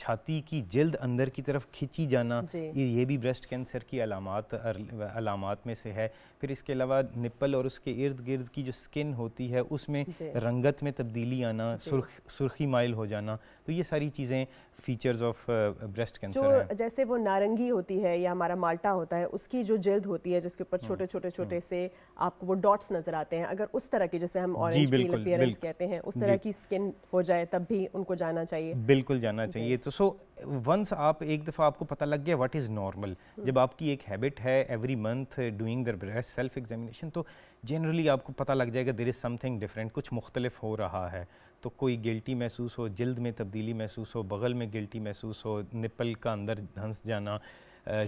چھاتی کی جلد اندر کی طرف کھینچی جانا، یہ بھی بریسٹ کینسر کی علامات میں سے ہے. پھر اس کے علاوہ نپل اور اس کے ارد گرد کی جو سکن ہوتی ہے اس میں رنگت میں تبدیلی آنا، سرخی مائل ہو جانا، تو یہ ساری چیزیں فیچرز آف بریسٹ کینسر ہیں. جیسے وہ نارنگی ہوتی ہے یا ہمارا مالٹا ہوتا ہے، اس کی جو جلد ہوتی ہے جس کے اوپر چھوٹے چھوٹے چھوٹے سے آپ کو وہ ڈاٹس نظر آتے ہیں، اگر اس طرح کی جیسے ہم اورنج پیل اپیئرنس کہتے ہیں اس طرح کی سکن ہو جائے تب بھی ان کو جانا چاہیے. بالکل جانا چاہیے. تو سو ونس آپ ایک دفعہ آپ کو پتہ لگ گیا واٹ از نارمل، جب آپ کی ایک ہیبٹ ہے ایوری منتھ ڈوئنگ در بریسٹ سیلف ایگزامینیشن، تو جنرلی آپ کو پتہ لگ جائے گا دیر از سم تھنگ ڈفرینٹ، کچھ مختلف ہو رہا ہے. تو کوئی گلٹی محسوس ہو، جلد میں تبدیلی محسوس ہو، بغل میں گلٹی محسوس ہو، نپل کا اندر دھنس جانا،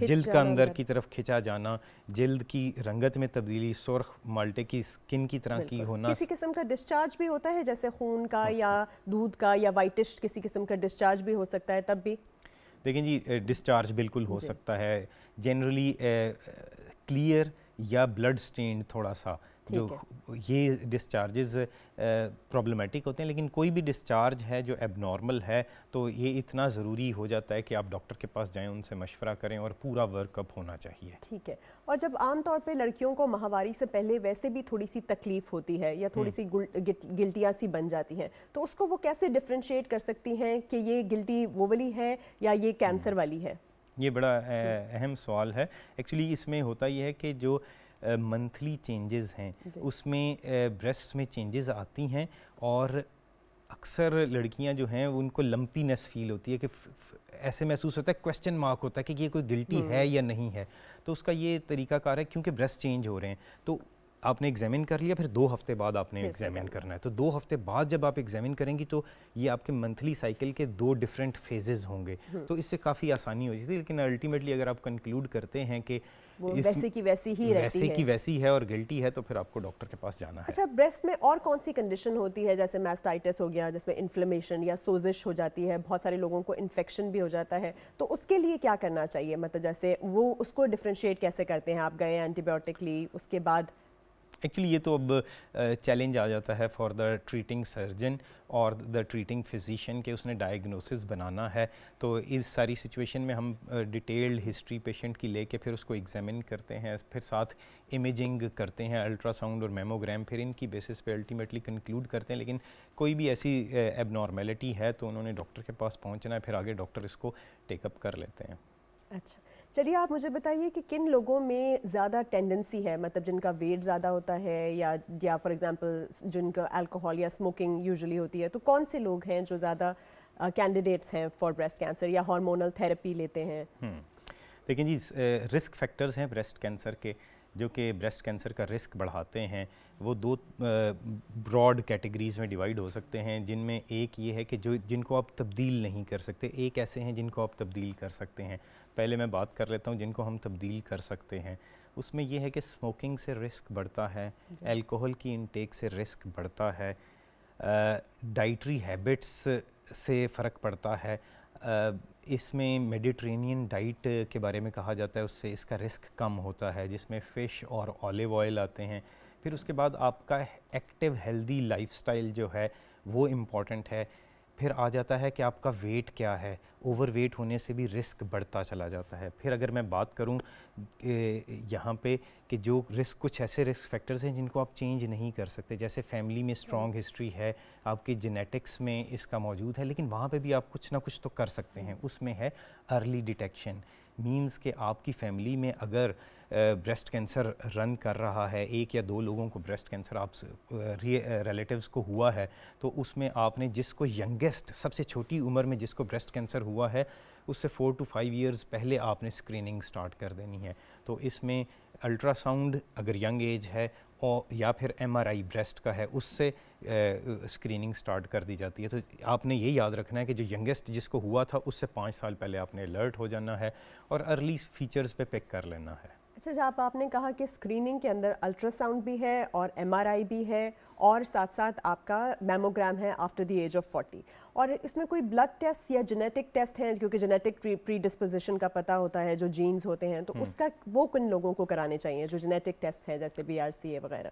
جلد کا اندر کی طرف کھینچا جانا، جلد کی رنگت میں تبدیلی، سرخ مالٹے کی سکن کی طرح کی ہونا. کسی قسم کا ڈسچارج بھی ہوتا ہے جیسے خون کا یا دودھ کا یا وائٹش کسی قسم کا ڈسچارج بھی ہو سکتا ہے تب بھی؟ دیکھیں جی ڈسچارج بالکل ہو سکتا ہے، جنرلی کلیئر یا بلڈ سٹینڈ تھوڑا سا، جو یہ ڈسچارجز پرابلمٹک ہوتے ہیں. لیکن کوئی بھی ڈسچارج ہے جو ایب نارمل ہے تو یہ اتنا ضروری ہو جاتا ہے کہ آپ ڈاکٹر کے پاس جائیں، ان سے مشورہ کریں اور پورا ورک اپ ہونا چاہیے. ٹھیک ہے. اور جب عام طور پہ لڑکیوں کو ماہواری سے پہلے ویسے بھی تھوڑی سی تکلیف ہوتی ہے یا تھوڑی سی گلٹیاں سی بن جاتی ہیں، تو اس کو وہ کیسے ڈفرینشیٹ کر سکتی ہیں کہ یہ گلٹی وہ والی ہے یا یہ کینسر والی ہے؟ یہ بڑا اہم سوال ہے. ایکچولی اس میں ہوتا یہ ہے کہ جو منتھلی چینجز ہیں اس میں بریسٹ میں چینجز آتی ہیں، اور اکثر لڑکیاں جو ہیں ان کو لمپینس فیل ہوتی ہے کہ ایسے محسوس ہوتا ہے، کویسچن مارک ہوتا ہے کہ یہ کوئی گلٹی ہے یا نہیں ہے. تو اس کا یہ طریقہ کار ہے کیونکہ بریسٹ چینج ہو رہے ہیں تو آپ نے ایگزامن کر لیا، پھر 2 ہفتے بعد آپ نے ایگزامن کرنا ہے. تو 2 ہفتے بعد جب آپ ایگزامن کریں گی تو یہ آپ کے منتھلی سائیکل کے 2 ڈفرینٹ فیزز ہوں گے، تو اس سے کافی آسانی ہو جاتی ہے. لیکن الٹیمیٹلی اگر آپ کنکلوڈ کرتے ہیں کہ ویسے کی ویسی ہی رہتی ہے، ویسے کی ویسی ہے اور گلٹی ہے، تو پھر آپ کو ڈاکٹر کے پاس جانا ہے. اچھا، بریسٹ میں اور کون سی کنڈیشن ہوتی ہے جیسے میسٹائٹس ہو گیا جس میں انفلیمیشن یا سوزش ہو جاتی ہے، بہت سارے لوگوں کو انفیکشن بھی ہو جاتا ہے، تو اس کے لیے کیا کرنا چاہیے؟ مطلب جیسے وہ اس کو ڈفرینشیٹ کیسے کرتے ہیں؟ آپ گئے اینٹی بایوٹک لی، اس کے بعد ایکچولی یہ تو اب چیلنج آ جاتا ہے فار دا ٹریٹنگ سرجن اور دا ٹریٹنگ فزیشین کہ اس نے ڈائگنوسس بنانا ہے. تو اس ساری سچویشن میں ہم ڈیٹیلڈ ہسٹری پیشنٹ کی لے کے پھر اس کو ایگزامن کرتے ہیں، پھر ساتھ امیجنگ کرتے ہیں، الٹرا ساؤنڈ اور میموگرام، پھر ان کی بیسس پہ الٹیمیٹلی کنکلوڈ کرتے ہیں. لیکن کوئی بھی ایسی ایب نارمیلٹی ہے تو انہوں نے ڈاکٹر کے پاس پہنچنا ہے، پھر آگے ڈاکٹر اس کو ٹیک اپ کر لیتے ہیں. اچھا چلیے، آپ مجھے بتائیے کہ کن لوگوں میں زیادہ ٹینڈنسی ہے، مطلب جن کا ویٹ زیادہ ہوتا ہے یا فار ایگزامپل جن کا الکوہول یا اسموکنگ یوزلی ہوتی ہے، تو کون سے لوگ ہیں جو زیادہ کینڈیڈیٹس ہیں فار بریسٹ کینسر یا ہارمونل تھراپی لیتے ہیں؟ دیکھیں جی، رسک فیکٹرز ہیں بریسٹ کینسر کے جو کہ بریسٹ کینسر کا رسک بڑھاتے ہیں. وہ 2 براڈ کیٹیگریز میں ڈیوائیڈ ہو سکتے ہیں، جن میں ایک یہ ہے کہ جن کو آپ تبدیل نہیں کر سکتے، ایک ایسے ہیں جن کو آپ تبدیل کر سکتے ہیں. پہلے میں بات کر لیتا ہوں جن کو ہم تبدیل کر سکتے ہیں. اس میں یہ ہے کہ اسموکنگ سے رسک بڑھتا ہے، الکوہل کی انٹیک سے رسک بڑھتا ہے، ڈائٹری ہیبٹس سے فرق پڑتا ہے. اس میں میڈیٹرینین ڈائٹ کے بارے میں کہا جاتا ہے، اس سے اس کا رسک کم ہوتا ہے، جس میں فش اور اولیو آئل آتے ہیں. پھر اس کے بعد آپ کا ایکٹیو ہیلدی لائف سٹائل جو ہے وہ امپورٹنٹ ہے. پھر آ جاتا ہے کہ آپ کا ویٹ کیا ہے، اوور ویٹ ہونے سے بھی رسک بڑھتا چلا جاتا ہے. پھر اگر میں بات کروں یہاں پہ کہ جو رسک، کچھ ایسے رسک فیکٹرز ہیں جن کو آپ چینج نہیں کر سکتے، جیسے فیملی میں اسٹرانگ ہسٹری ہے، آپ کی جینیٹکس میں اس کا موجود ہے، لیکن وہاں پہ بھی آپ کچھ نہ کچھ تو کر سکتے ہیں. اس میں ہے ارلی ڈیٹیکشن، مینز کہ آپ کی فیملی میں اگر بریسٹ کینسر رن کر رہا ہے، 1 یا 2 لوگوں کو بریسٹ کینسر آپ ریلیٹیوز کو ہوا ہے، تو اس میں آپ نے جس کو ینگیسٹ، سب سے چھوٹی عمر میں جس کو بریسٹ کینسر ہوا ہے، اس سے 4 to 5 ایئرز پہلے آپ نے اسکریننگ سٹارٹ کر دینی ہے. تو اس میں الٹرا ساؤنڈ اگر ینگ ایج ہے یا پھر MRI بریسٹ کا ہے، اس سے اسکریننگ سٹارٹ کر دی جاتی ہے. تو آپ نے یہ یاد رکھنا ہے کہ جو ینگیسٹ جس کو ہوا تھا اس سے 5 سال پہلے آپ نے الرٹ ہو جانا ہے اور ارلی فیچرز پہ پک کر لینا ہے. اچھا، جب آپ نے کہا کہ اسکریننگ کے اندر الٹرا ساؤنڈ بھی ہے اور MRI بھی ہے اور ساتھ ساتھ آپ کا میموگرام ہے آفٹر دی ایج آف 40، اور اس میں کوئی بلڈ ٹیسٹ یا جینیٹک ٹیسٹ ہیں، کیونکہ جینیٹک پری ڈسپوزیشن کا پتہ ہوتا ہے جو جینز ہوتے ہیں، تو اس کا وہ کن لوگوں کو کرانے چاہیے جو جینیٹک ٹیسٹ ہیں جیسے BRCA وغیرہ؟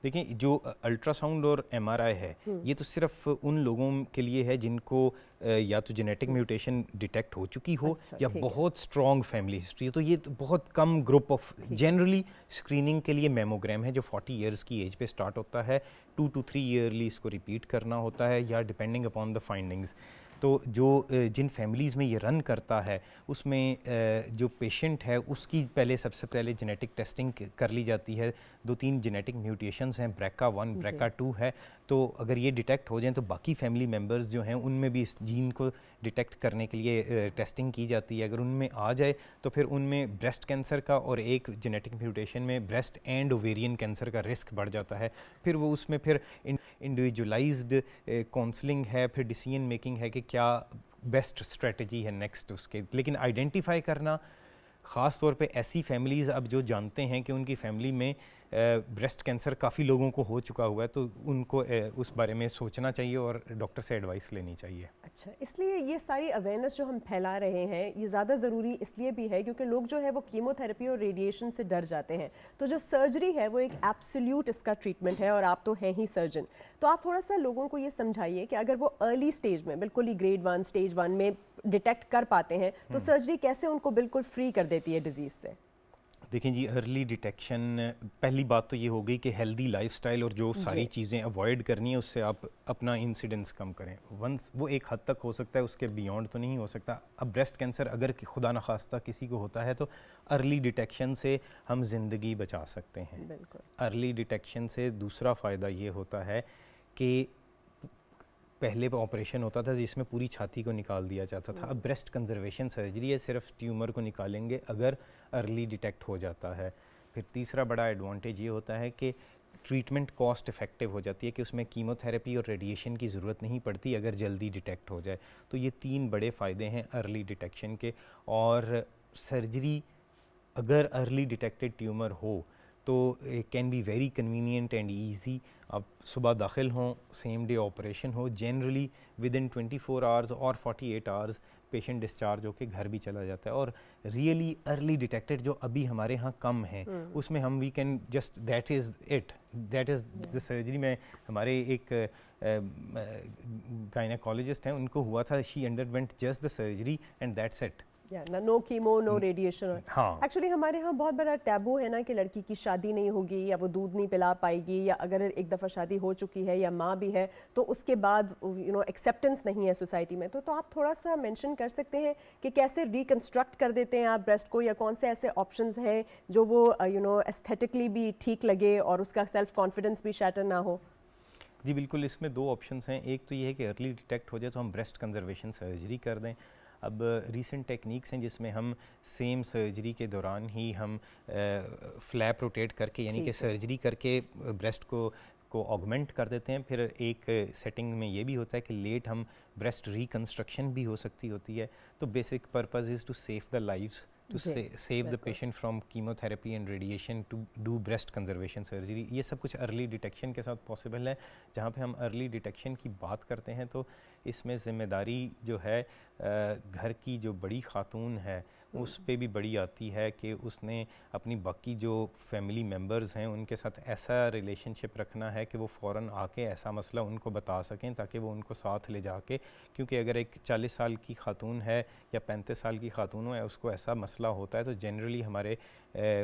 دیکھیں، جو الٹرا ساؤنڈ اور MRI ہے یہ تو صرف ان لوگوں کے لیے ہے جن کو یا تو جینیٹک میوٹیشن ڈیٹیکٹ ہو چکی ہو یا بہت اسٹرانگ فیملی ہسٹری ہے. تو یہ بہت کم گروپ آف جنرلی اسکریننگ کے لیے میموگرام ہے جو 40 ایئرس کی ایج پہ اسٹارٹ ہوتا ہے. 2 to 3 ایئرلی اس کو ریپیٹ کرنا ہوتا ہے یا ڈپینڈنگ اپان دا فائنڈنگز. تو جو جن فیملیز میں یہ رن کرتا ہے اس میں جو پیشنٹ ہے اس کی پہلے سب سے پہلے جینیٹک ٹیسٹنگ کر لی جاتی ہے. 2-3 جینیٹک میوٹیشنز ہیں, BRCA1 BRCA2 ہے, تو اگر یہ ڈیٹیکٹ ہو جائیں تو باقی فیملی ممبرز جو ہیں ان میں بھی اس جین کو ڈیٹیکٹ کرنے کے لیے ٹیسٹنگ کی جاتی ہے. اگر ان میں آ جائے تو پھر ان میں بریسٹ کینسر کا اور ایک جینیٹک میوٹیشن میں بریسٹ اینڈ اوویرین کینسر کا رسک بڑھ جاتا ہے. پھر وہ اس میں پھر انڈیویجولائزڈ کاؤنسلنگ ہے, پھر ڈیسیژن میکنگ ہے کہ کیا بیسٹ اسٹریٹجی ہے نیکسٹ اس کے. لیکن آئیڈینٹیفائی کرنا خاص طور پہ ایسی فیملیز اب جو جانتے ہیں کہ ان کی فیملی میں بریسٹ کینسر کافی لوگوں کو ہو چکا ہوا ہے تو ان کو اس بارے میں سوچنا چاہیے اور ڈاکٹر سے ایڈوائس لینی چاہیے. اچھا, اس لیے یہ ساری اویئرنیس جو ہم پھیلا رہے ہیں یہ زیادہ ضروری اس لیے بھی ہے کیونکہ لوگ جو ہے وہ کیمو تھراپی اور ریڈیشن سے ڈر جاتے ہیں. تو جو سرجری ہے وہ ایک ایبسلیوٹ اس کا ٹریٹمنٹ ہے اور آپ تو ہیں ہی سرجن, تو آپ تھوڑا سا لوگوں کو یہ سمجھائیے کہ اگر وہ ارلی اسٹیج میں بالکل ہی گریڈ 1 اسٹیج 1 میں ڈیٹیکٹ کر پاتے ہیں تو سرجری کیسے ان کو بالکل فری کر دیتی ہے ڈیزیز سے. دیکھیں جی, ارلی ڈیٹیکشن, پہلی بات تو یہ ہو گئی کہ ہیلدی لائف سٹائل اور جو ساری چیزیں اوائڈ کرنی ہیں اس سے آپ اپنا انسیڈنس کم کریں. ونس وہ ایک حد تک ہو سکتا ہے, اس کے بیونڈ تو نہیں ہو سکتا. اب بریسٹ کینسر اگر خدا نخواستہ کسی کو ہوتا ہے تو ارلی ڈیٹیکشن سے ہم زندگی بچا سکتے ہیں. ارلی ڈیٹیکشن سے دوسرا فائدہ یہ ہوتا ہے کہ پہلے آپریشن ہوتا تھا جس میں پوری چھاتی کو نکال دیا جاتا تھا. اب بریسٹ کنزرویشن سرجری ہے, صرف ٹیومر کو نکالیں گے اگر ارلی ڈیٹیکٹ ہو جاتا ہے. پھر تیسرا بڑا ایڈوانٹیج یہ ہوتا ہے کہ ٹریٹمنٹ کاسٹ افیکٹو ہو جاتی ہے کہ اس میں کیمو تھراپی اور ریڈیشن کی ضرورت نہیں پڑتی اگر جلدی ڈیٹیکٹ ہو جائے. تو یہ 3 بڑے فائدے ہیں ارلی ڈیٹیکشن کے. اور سرجری اگر ارلی ڈیٹیکٹڈ ٹیومر ہو تو can be very convenient and easy. آپ صبح داخل ہوں, سیم ڈے آپریشن ہو, جنرلی ود ان 24 آورز اور 48 آورز پیشنٹ ڈسچارج ہو کے گھر بھی چلا جاتا ہے. اور ریئلی ارلی ڈیٹیکٹڈ جو ابھی ہمارے ہاں کم ہیں اس میں ہم we can just that is the surgery. میں ہمارے ایک گائنیکالوجسٹ ہیں, ان کو ہوا تھا, she underwent just the surgery and that's it. No chemo no radiation. Actually ہمارے ہاں بہت بڑا ٹیبو ہے نا کہ لڑکی کی شادی نہیں ہوگی یا وہ دودھ نہیں پلا پائے گی, یا اگر ایک دفعہ شادی ہو چکی ہے یا ماں بھی ہے تو اس کے بعد ایکسیپٹنس نہیں ہے سوسائٹی میں. تو آپ تھوڑا سا مینشن کر سکتے ہیں کہ کیسے ریکنسٹرکٹ کر دیتے ہیں آپ بریسٹ کو, یا کون سے ایسے آپشنز ہیں جو وہ ایستھیٹکلی بھی ٹھیک لگے اور اس کا سیلف کانفیڈنس بھی شیٹر نہ ہو. جی بالکل, اس میں 2 آپشنس ہیں. ایک تو یہ ہے کہ ارلی ڈیٹیکٹ ہو جائے تو ہم بریسٹ کنزرویشن سرجری کر دیں. اب ریسنٹ ٹیکنیکس ہیں جس میں ہم سیم سرجری کے دوران ہی ہم فلیپ روٹیٹ کر کے یعنی کہ سرجری کر کے بریسٹ کو آگمنٹ کر دیتے ہیں. پھر ایک سیٹنگ میں یہ بھی ہوتا ہے کہ لیٹ ہم بریسٹ ریکنسٹرکشن بھی ہو سکتی ہوتی ہے. تو basic purpose is to save the lives, to save the patient from chemotherapy and radiation, to do breast conservation surgery. یہ سب کچھ ارلی ڈیٹیکشن کے ساتھ پاسبل ہے. جہاں پہ ہم ارلی ڈیٹیکشن کی بات کرتے ہیں تو اس میں ذمہ داری جو ہے گھر کی جو بڑی خاتون ہے اس پہ بھی بڑی آتی ہے کہ اس نے اپنی باقی جو فیملی ممبرز ہیں ان کے ساتھ ایسا ریلیشن شپ رکھنا ہے کہ وہ فوراً آ کے ایسا مسئلہ ان کو بتا سکیں تاکہ وہ ان کو ساتھ لے جا کے, کیونکہ اگر ایک 40 سال کی خاتون ہے یا 35 سال کی خاتون ہے اس کو ایسا مسئلہ ہوتا ہے تو جنرلی ہمارے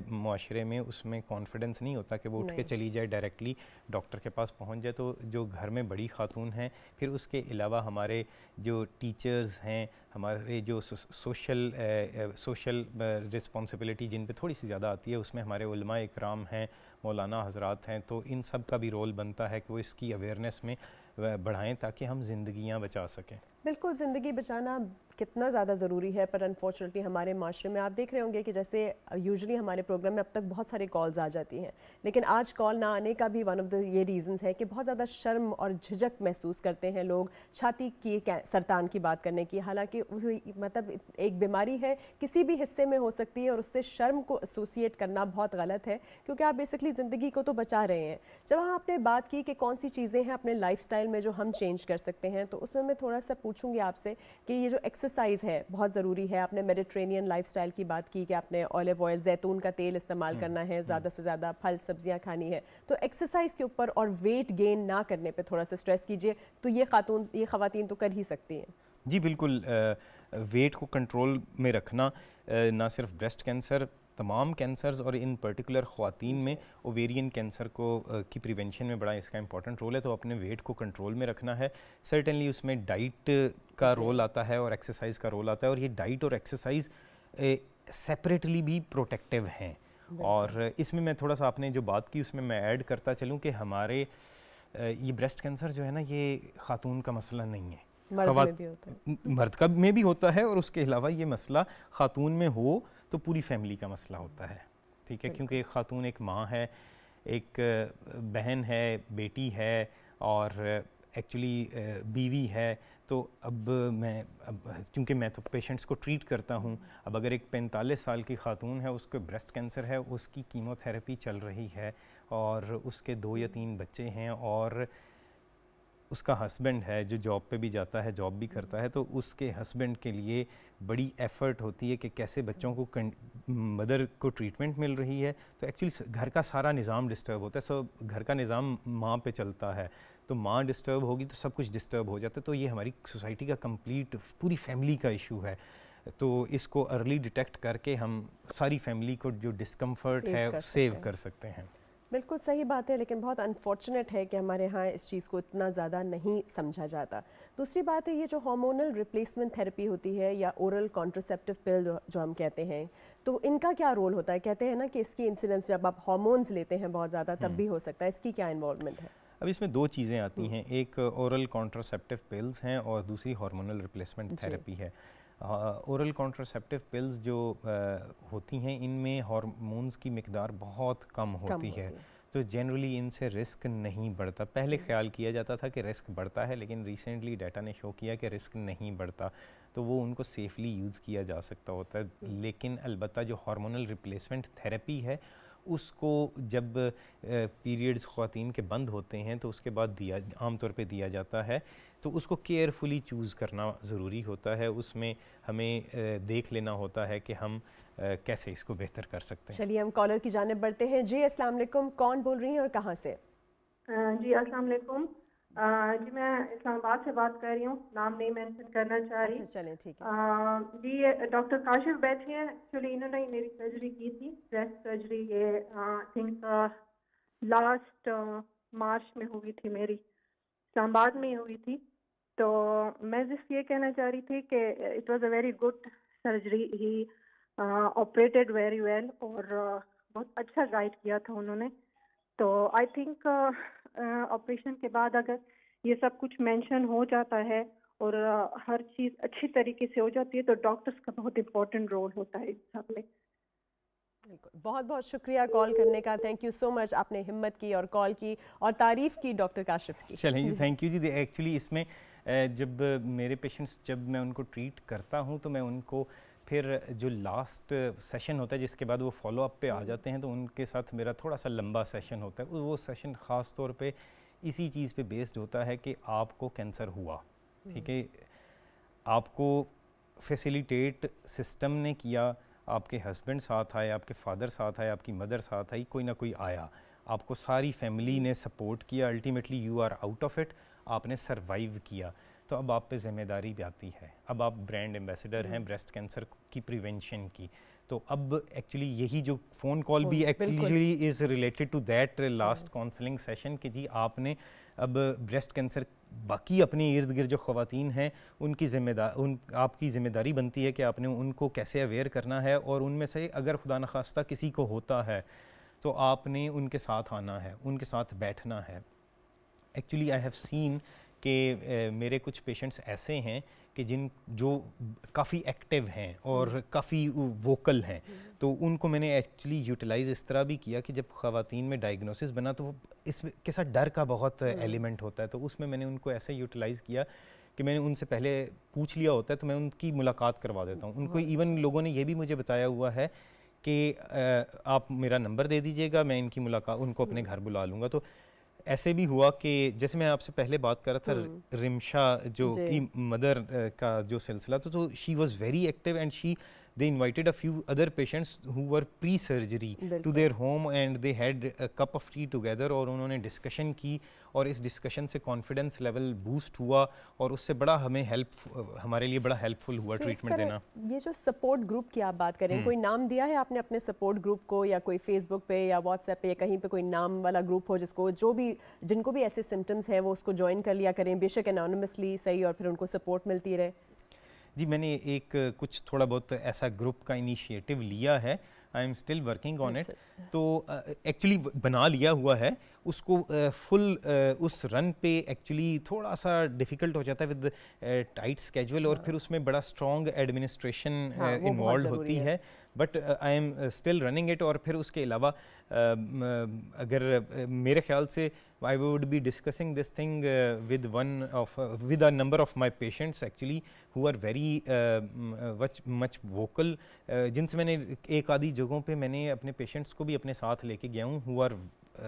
معاشرے میں اس میں کانفیڈنس نہیں ہوتا کہ وہ اٹھ کے چلی جائے ڈائریکٹلی ڈاکٹر کے پاس پہنچ جائے. تو جو گھر میں بڑی خاتون ہیں, پھر اس کے علاوہ ہمارے جو ٹیچرز ہیں, ہمارے جو سوشل رسپانسبلٹی جن پہ تھوڑی سی زیادہ آتی ہے, اس میں ہمارے علماء اکرام ہیں, مولانا حضرات ہیں, تو ان سب کا بھی رول بنتا ہے کہ وہ اس کی اویئرنیس میں بڑھائیں تاکہ ہم زندگیاں بچا سکیں. بالکل, زندگی بچانا کتنا زیادہ ضروری ہے, پر انفارچونیٹلی ہمارے معاشرے میں آپ دیکھ رہے ہوں گے کہ جیسے یوزلی ہمارے پروگرام میں اب تک بہت سارے کالز آ جاتی ہیں, لیکن آج کال نہ آنے کا بھی ون آف دا یہ ریزنز ہے کہ بہت زیادہ شرم اور جھجک محسوس کرتے ہیں لوگ چھاتی کی سرطان کی بات کرنے کی. حالانکہ مطلب ایک بیماری ہے, کسی بھی حصے میں ہو سکتی ہے, اور اس سے شرم کو ایسوسیٹ کرنا بہت غلط ہے کیونکہ آپ بیسکلی زندگی کو تو بچا رہے ہیں. جب آپ نے بات کی کہ کون سی چیزیں ہیں اپنے لائف سٹائل میں جو ہم چینج کر سکتے ہیں, تو اس میں تھوڑا سا پوچھوں گی آپ سے کہ یہ جو ایکسرسائز ہے بہت ضروری ہے. آپ نے میڈیٹرینین لائف سٹائل کی بات کی کہ آپ نے اولیو آئل, زیتون کا تیل استعمال کرنا ہے, زیادہ سے زیادہ پھل سبزیاں کھانی ہے. تو ایکسرسائز کے اوپر اور ویٹ گین نہ کرنے پہ تھوڑا سا اسٹریس کیجیے, تو یہ خواتین تو کر ہی سکتی ہیں. جی بالکل، ویٹ کو کنٹرول میں رکھنا نہ صرف بریسٹ کینسر، تمام کینسرز اور ان پرٹیکولر خواتین میں اوویرین کینسر کی پریونشن میں بڑا اس کا امپورٹنٹ رول ہے. تو اپنے ویٹ کو کنٹرول میں رکھنا ہے. سرٹنلی اس میں ڈائٹ کا رول آتا ہے اور ایکسرسائز کا رول آتا ہے, اور یہ ڈائٹ اور ایکسرسائز سیپریٹلی بھی پروٹیکٹیو ہیں. اور اس میں میں تھوڑا سا آپ نے جو بات کی اس میں ایڈ کرتا چلوں کہ ہمارے یہ بریسٹ کینسر جو ہے نا یہ خاتون کا مسئلہ نہیں ہے, مرد کا میں بھی ہوتا ہے, اور اس کے علاوہ یہ مسئلہ خاتون میں ہو تو پوری فیملی کا مسئلہ ہوتا ہے. ٹھیک ہے, کیونکہ ایک خاتون ایک ماں ہے, ایک بہن ہے, بیٹی ہے, اور ایکچولی بیوی ہے. تو اب چونکہ میں تو پیشنٹس کو ٹریٹ کرتا ہوں, اب اگر ایک 45 سال کی خاتون ہے, اس کو بریسٹ کینسر ہے, اس کی کیمو تھراپی چل رہی ہے, اور اس کے 2 یا 3 بچے ہیں, اور اس کا ہسبینڈ ہے جو جاب پہ بھی جاتا ہے, جاب بھی کرتا ہے, تو اس کے ہسبینڈ کے لیے بڑی ایفرٹ ہوتی ہے کہ کیسے بچوں کو مدر کو ٹریٹمنٹ مل رہی ہے. تو ایکچولی گھر کا سارا نظام ڈسٹرب ہوتا ہے. گھر کا نظام ماں پہ چلتا ہے, تو ماں ڈسٹرب ہوگی تو سب کچھ ڈسٹرب ہو جاتا ہے. تو یہ ہماری سوسائٹی کا کمپلیٹ پوری فیملی کا ایشو ہے. تو اس کو ارلی ڈیٹیکٹ کر کے ہم ساری فیملی کو جو ڈسکمفرٹ ہے سیو کر سکتے ہیں. بالکل صحیح بات ہے, لیکن بہت انفارچونیٹ ہے کہ ہمارے ہاں اس چیز کو اتنا زیادہ نہیں سمجھا جاتا. دوسری بات ہے یہ جو ہارمونل ریپلیسمنٹ تھیراپی ہوتی ہے یا اورل کانٹرسیپٹیو پل جو ہم کہتے ہیں, تو ان کا کیا رول ہوتا ہے؟ کہتے ہیں نا کہ اس کی انسیڈنس جب آپ ہارمونز لیتے ہیں بہت زیادہ تب بھی ہو سکتا ہے, اس کی کیا انوالومنٹ ہے؟ اب اس میں 2 چیزیں آتی ہیں, ایک اورل کانٹرسیپٹیو پلز ہیں اور دوسری ہارمونل ریپلیسمنٹ تھیراپی ہے. اورل کانٹرسیپٹیو پلز جو ہوتی ہیں ان میں ہارمونز کی مقدار بہت کم ہوتی ہے, تو جنرلی ان سے رسک نہیں بڑھتا. پہلے خیال کیا جاتا تھا کہ رسک بڑھتا ہے, لیکن ریسنٹلی ڈیٹا نے شو کیا کہ رسک نہیں بڑھتا, تو وہ ان کو سیفلی یوز کیا جا سکتا ہوتا ہے. لیکن البتہ جو ہارمونل ریپلیسمنٹ تھیراپی ہے اس کو جب پیریڈز خواتین کے بند ہوتے ہیں تو اس کے بعد عام طور پہ دیا جاتا ہے, تو اس کو کیئرفلی چوز کرنا ضروری ہوتا ہے. اس میں ہمیں دیکھ لینا ہوتا ہے کہ ہم کیسے اس کو بہتر کر سکتے ہیں. چلیے ہم کالر کی جانب بڑھتے ہیں. جی السلام علیکم, کون بول رہی ہیں اور کہاں سے؟ جی السلام علیکم. جی میں اسلام آباد سے بات کر رہی ہوں, نام نہیں مینشن کرنا چاہ رہی. چلیں ٹھیک ہے. جی ڈاکٹر کاشف بیٹھے ہیں. ایکچولی انہوں نے میری سرجری کی تھی, بریسٹ سرجری, یہ تھنک لاسٹ مارچ میں ہوئی تھی, میری اسلام آباد میں ہی ہوئی تھی. تو میں جس یہ کہنا چاہ رہی تھی کہ it was a very good surgery, he operated very well, اور بہت اچھا گائیڈ کیا تھا انہوں نے. تو آئی تھنک آپریشن کے بعد اگر یہ سب کچھ مینشن ہو جاتا ہے اور ہر چیز اچھی طریقے سے ہو جاتی ہے تو ڈاکٹرز کا بہت امپورٹنٹ رول ہوتا ہے اس سب میں. بہت بہت شکریہ کال کرنے کا, تھینک یو سو مچ. آپ نے ہمت کی اور کال کی اور تعریف کی ڈاکٹر کاشف کی. چلیں جی, تھینک یو جی. ایکچولی اس میں جب میرے پیشنٹس جب میں ان کو ٹریٹ کرتا ہوں تو میں ان کو پھر جو لاسٹ سیشن ہوتا ہے جس کے بعد وہ فالو اپ پہ آ جاتے ہیں, تو ان کے ساتھ میرا تھوڑا سا لمبا سیشن ہوتا ہے. وہ سیشن خاص طور پہ اسی چیز پہ بیسڈ ہوتا ہے کہ آپ کو کینسر ہوا, ٹھیک ہے, آپ کو فیسیلیٹیٹ سسٹم نے کیا, آپ کے ہسبینڈ ساتھ آئے, آپ کے فادر ساتھ آئے, آپ کی مدر ساتھ آئی, کوئی نہ کوئی آیا, آپ کو ساری فیملی نے سپورٹ کیا, ultimately you are out of it, آپ نے سروائیو کیا. تو اب آپ پہ ذمہ داری بھی آتی ہے. اب آپ برانڈ ایمبیسڈر ہیں بریسٹ کینسر کی پریونشن کی. تو اب ایکچولی یہی جو فون کال بھی actually is related to that last counselling session کہ جی آپ نے اب بریسٹ کینسر باقی اپنے ارد گرد جو خواتین ہیں ان کی آپ کی ذمہ داری بنتی ہے کہ آپ نے ان کو کیسے اویئر کرنا ہے, اور ان میں سے اگر خدا نخواستہ کسی کو ہوتا ہے تو آپ نے ان کے ساتھ آنا ہے, ان کے ساتھ بیٹھنا ہے. ایکچولی آئی ہیو سین کہ میرے کچھ پیشنٹس ایسے ہیں کہ جو کافی ایکٹیو ہیں اور کافی ووکل ہیں, تو ان کو میں نے ایکچولی یوٹیلائز اس طرح بھی کیا کہ جب خواتین میں ڈائگنوسس بنا تو وہ اس کے ساتھ ڈر کا بہت ایلیمنٹ ہوتا ہے, تو اس میں نے ان کو ایسے یوٹیلائز کیا کہ میں نے ان سے پہلے پوچھ لیا ہوتا ہے, تو میں ان کی ملاقات کروا دیتا ہوں ان کو. ایون لوگوں نے یہ بھی مجھے بتایا ہوا ہے کہ آپ میرا نمبر دے دیجیے گا, میں ان کو اپنے گھر بلا لوں گا. تو ایسے بھی ہوا کہ جیسے میں آپ سے پہلے بات کر رہا تھا رمشا جو کی مدر کا جو سلسلہ تھا, تو she was very active and she they invited a few other patients who were pre-surgery to their home and they had a cup of tea together اور انہوں نے ڈسکشن کی اور اس ڈسکشن سے کانفیڈنس لیول بوسٹ ہوا اور اس سے بڑا ہمیں ہمارے لیے بڑا ہیلپ فل ہوا ٹریٹمنٹ دینا. یہ جو سپورٹ گروپ کی آپ بات کریں, کوئی نام دیا ہے آپ نے اپنے سپورٹ گروپ کو, یا کوئی فیس بک پہ یا واٹس ایپ پہ یا کہیں پہ کوئی نام والا گروپ ہو جن کو بھی ایسے سمٹمز ہیں وہ اس کو جوائن کر لیا کریں, بے شک انانیمسلی صحیح, اور پھر ان کو سپورٹ ملتی رہے؟ جی میں نے ایک کچھ تھوڑا بہت ایسا گروپ کا انیشیٹو لیا ہے, I am still working on it. تو ایکچولی بنا لیا ہوا ہے اس کو فل اس رن پہ ایکچولی تھوڑا سا ڈیفیکلٹ ہو جاتا ہے ود ٹائٹ اسکیجول, اور پھر اس میں بڑا اسٹرانگ ایڈمنسٹریشن انوالوڈ ہوتی ہے, but I am still running it. اور پھر اس کے علاوہ اگر میرے خیال سے I would be discussing this thing with a number of my patients actually who are very much vocal, جن سے میں نے ایک آدھی جگہوں پہ میں نے اپنے پیشنٹس کو بھی اپنے ساتھ لے کے گیا ہوں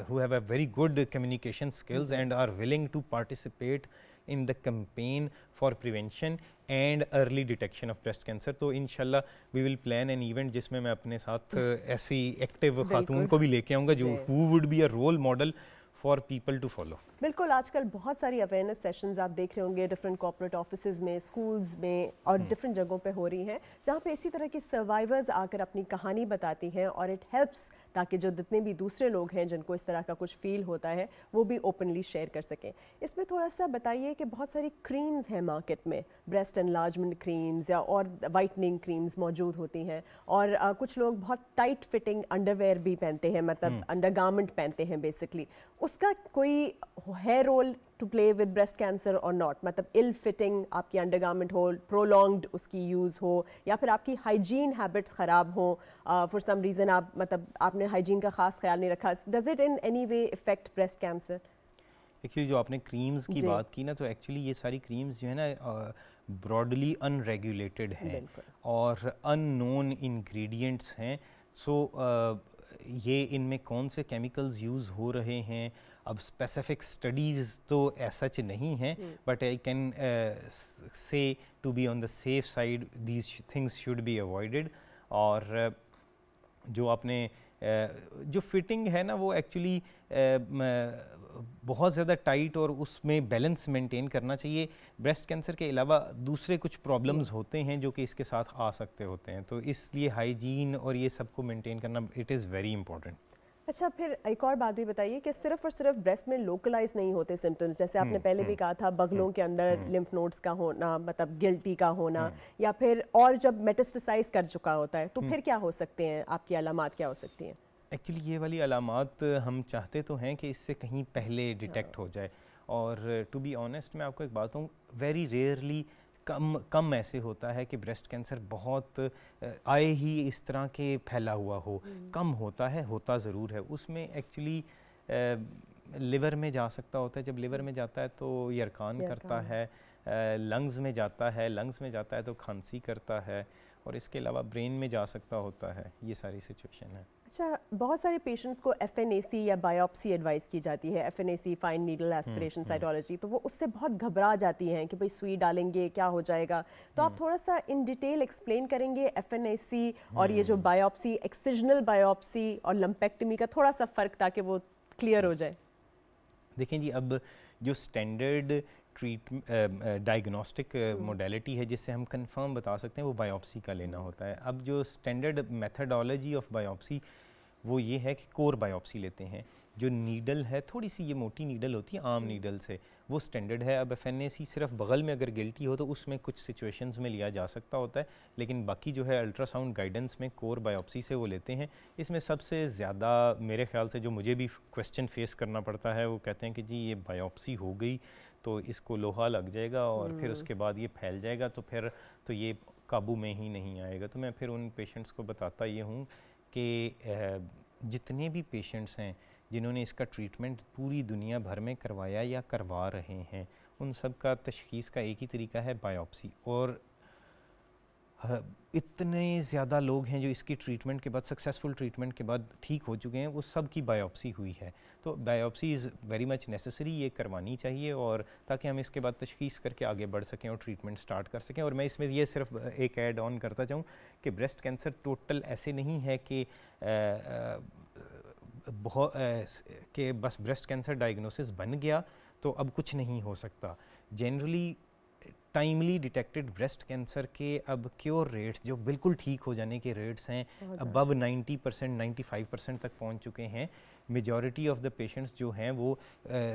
who have a very good communication skills and are willing to participate in the campaign for prevention and early detection of breast cancer. تو انشاءاللہ we will plan an event جس میں اپنے ساتھ ایسی ایکٹیو خاتون کو بھی لے کے آؤں گا جو who would be a role model for people to follow. بالکل, آج کل بہت ساری اویئرنیس سیشنز آپ دیکھ رہے ہوں گے ڈفرینٹ کارپوریٹ آفیسز میں, اسکولز میں اور ڈفرینٹ جگہوں پہ ہو رہی ہیں, جہاں پہ اسی طرح کی سروائیورز آ کر اپنی کہانی بتاتی ہیں, اور اٹ ہیلپس تاکہ جو جتنے بھی دوسرے لوگ ہیں جن کو اس طرح کا کچھ فیل ہوتا ہے وہ بھی اوپنلی شیئر کر سکیں. اس میں تھوڑا سا بتائیے کہ بہت ساری کریمز ہیں مارکیٹ میں, بریسٹ انلارجمنٹ کریمز یا اور وائٹننگ کریمز موجود ہوتی ہیں, اور کچھ لوگ بہت ٹائٹ فٹنگ انڈر ویئر بھی پہنتے ہیں, مطلب انڈر گارمنٹ پہنتے ہیں بیسکلی. اس کا کوئی ہے role to play with breast cancer اور ناٹ؟ مطلب ال فٹنگ آپ کی انڈر گارمنٹ ہو, پرولونگڈ اس کی یوز ہو, یا پھر آپ کی ہائیجین ہیبٹس خراب ہوں, فار سم ریزن آپ نے ہائیجین کا خاص خیال نہیں رکھا, does it in any way affect breast cancer? Actually جو آپ نے کریمز کی بات کی نا, تو ایکچولی یہ ساری کریمز جو ہے نا براڈلی ان ریگولیٹڈ ہیں اور ان نون انگریڈینٹس ہیں. سو یہ ان میں کون سے کیمیکلز یوز ہو رہے ہیں, اب اسپیسیفک اسٹڈیز تو ایز سچ نہیں ہیں, but I can say to be on the safe side these things should be avoided. اور جو آپ نے جو فٹنگ ہے نا وہ ایکچولی بہت زیادہ ٹائٹ, اور اس میں بیلنس مینٹین کرنا چاہیے. بریسٹ کینسر کے علاوہ دوسرے کچھ پرابلمز ہوتے ہیں جو کہ اس کے ساتھ آ سکتے ہوتے ہیں, تو اس لیے ہائیجین اور یہ سب کو مینٹین کرنا اٹ از ویری امپورٹنٹ. اچھا, پھر ایک اور بات بھی بتائیے کہ صرف اور صرف بریسٹ میں لوکلائز نہیں ہوتے سمٹمز, جیسے آپ نے پہلے بھی کہا تھا بغلوں کے اندر لمف نوڈز کا ہونا, مطلب گلٹی کا ہونا, یا پھر اور جب میٹاسٹاسائز کر چکا ہوتا ہے تو پھر کیا ہو سکتے ہیں, آپ کی علامات کیا ہو سکتی ہیں؟ ایکچولی یہ والی علامات ہم چاہتے تو ہیں کہ اس سے کہیں پہلے ڈیٹیکٹ ہو جائے, اور ٹو بی آنیسٹ میں آپ کو ایک بات ہوں, ویری ریئرلی کم ایسے ہوتا ہے کہ بریسٹ کینسر بہت آئے ہی اس طرح کے پھیلا ہوا ہو, کم ہوتا ہے, ہوتا ضرور ہے. اس میں ایکچولی لیور میں جا سکتا ہوتا ہے, جب لیور میں جاتا ہے تو یرکان کرتا ہے, لنگز میں جاتا ہے تو کھانسی کرتا ہے, اور اس کے علاوہ برین میں جا سکتا ہوتا ہے. یہ ساری سچویشن ہے. اچھا, بہت سارے پیشنٹس کو ایف این اے سی یا بایوپسی ایڈوائز کی جاتی ہے, ایف این اے سی فائن نیڈل ایسپریشن سائٹولوجی, تو وہ اس سے بہت گھبرا جاتی ہیں کہ بھئی سوئی ڈالیں گے کیا ہو جائے گا. تو آپ تھوڑا سا ان ڈیٹیل ایکسپلین کریں گے ایف این اے سی اور یہ جو بایوپسی, ایکسیجنل بایوپسی اور لمپیکٹمی کا تھوڑا سا فرق, تاکہ وہ کلیئر ہو جائے. دیکھیں جی, اب جو اسٹینڈرڈ ڈائگنوسٹک موڈیلٹی ہے جس سے ہم کنفرم بتا سکتے ہیں وہ بایوپسی کا لینا ہوتا ہے. اب جو اسٹینڈرڈ میتھڈالوجی آف بایوپسی وہ یہ ہے کہ کور بایوپسی لیتے ہیں. جو نیڈل ہے تھوڑی سی یہ موٹی نیڈل ہوتی ہے عام نیڈل سے, وہ اسٹینڈرڈ ہے. اب ایف این اے سی صرف بغل میں اگر گلٹی ہو تو اس میں کچھ سچویشنز میں لیا جا سکتا ہوتا ہے, لیکن باقی جو ہے الٹرا ساؤنڈ گائیڈنس میں کور بایوپسی سے وہ لیتے ہیں. اس میں سب سے زیادہ میرے خیال سے جو مجھے بھی کویسچن فیس کرنا پڑتا ہے وہ کہتے ہیں کہ جی یہ بایوپسی ہو گئی تو اس کو لوہا لگ جائے گا اور پھر اس کے بعد یہ پھیل جائے گا, تو پھر تو یہ قابو میں ہی نہیں آئے گا. تو میں پھر ان پیشنٹس کو بتاتا یہ ہوں کہ جتنے بھی پیشنٹس ہیں جنہوں نے اس کا ٹریٹمنٹ پوری دنیا بھر میں کروایا یا کروا رہے ہیں, ان سب کا تشخیص کا ایک ہی طریقہ ہے بایوپسی. اور اتنے زیادہ لوگ ہیں جو اس کی ٹریٹمنٹ کے بعد سکسیزفل ٹریٹمنٹ کے بعد ٹھیک ہو چکے ہیں, وہ سب کی بایوپسی ہوئی ہے. تو biopsy is very much necessary, یہ کروانی چاہیے, اور تاکہ ہم اس کے بعد تشخیص کر کے آگے بڑھ سکیں اور ٹریٹمنٹ سٹارٹ کر سکیں. اور میں اس میں یہ صرف ایک ایڈ آن کرتا چاہوں کہ بریسٹ کینسر ٹوٹل ایسے نہیں ہے کہ بس بریسٹ کینسر ڈائگنوسس بن گیا تو اب کچھ نہیں ہو سکتا. Generally timely detected breast cancer کے اب کیور ریٹس جو بالکل ٹھیک ہو جانے کے ریٹس ہیں ابو 90%, 95% تک پہنچ چکے ہیں. میجورٹی آف دا پیشنٹس جو ہیں وہ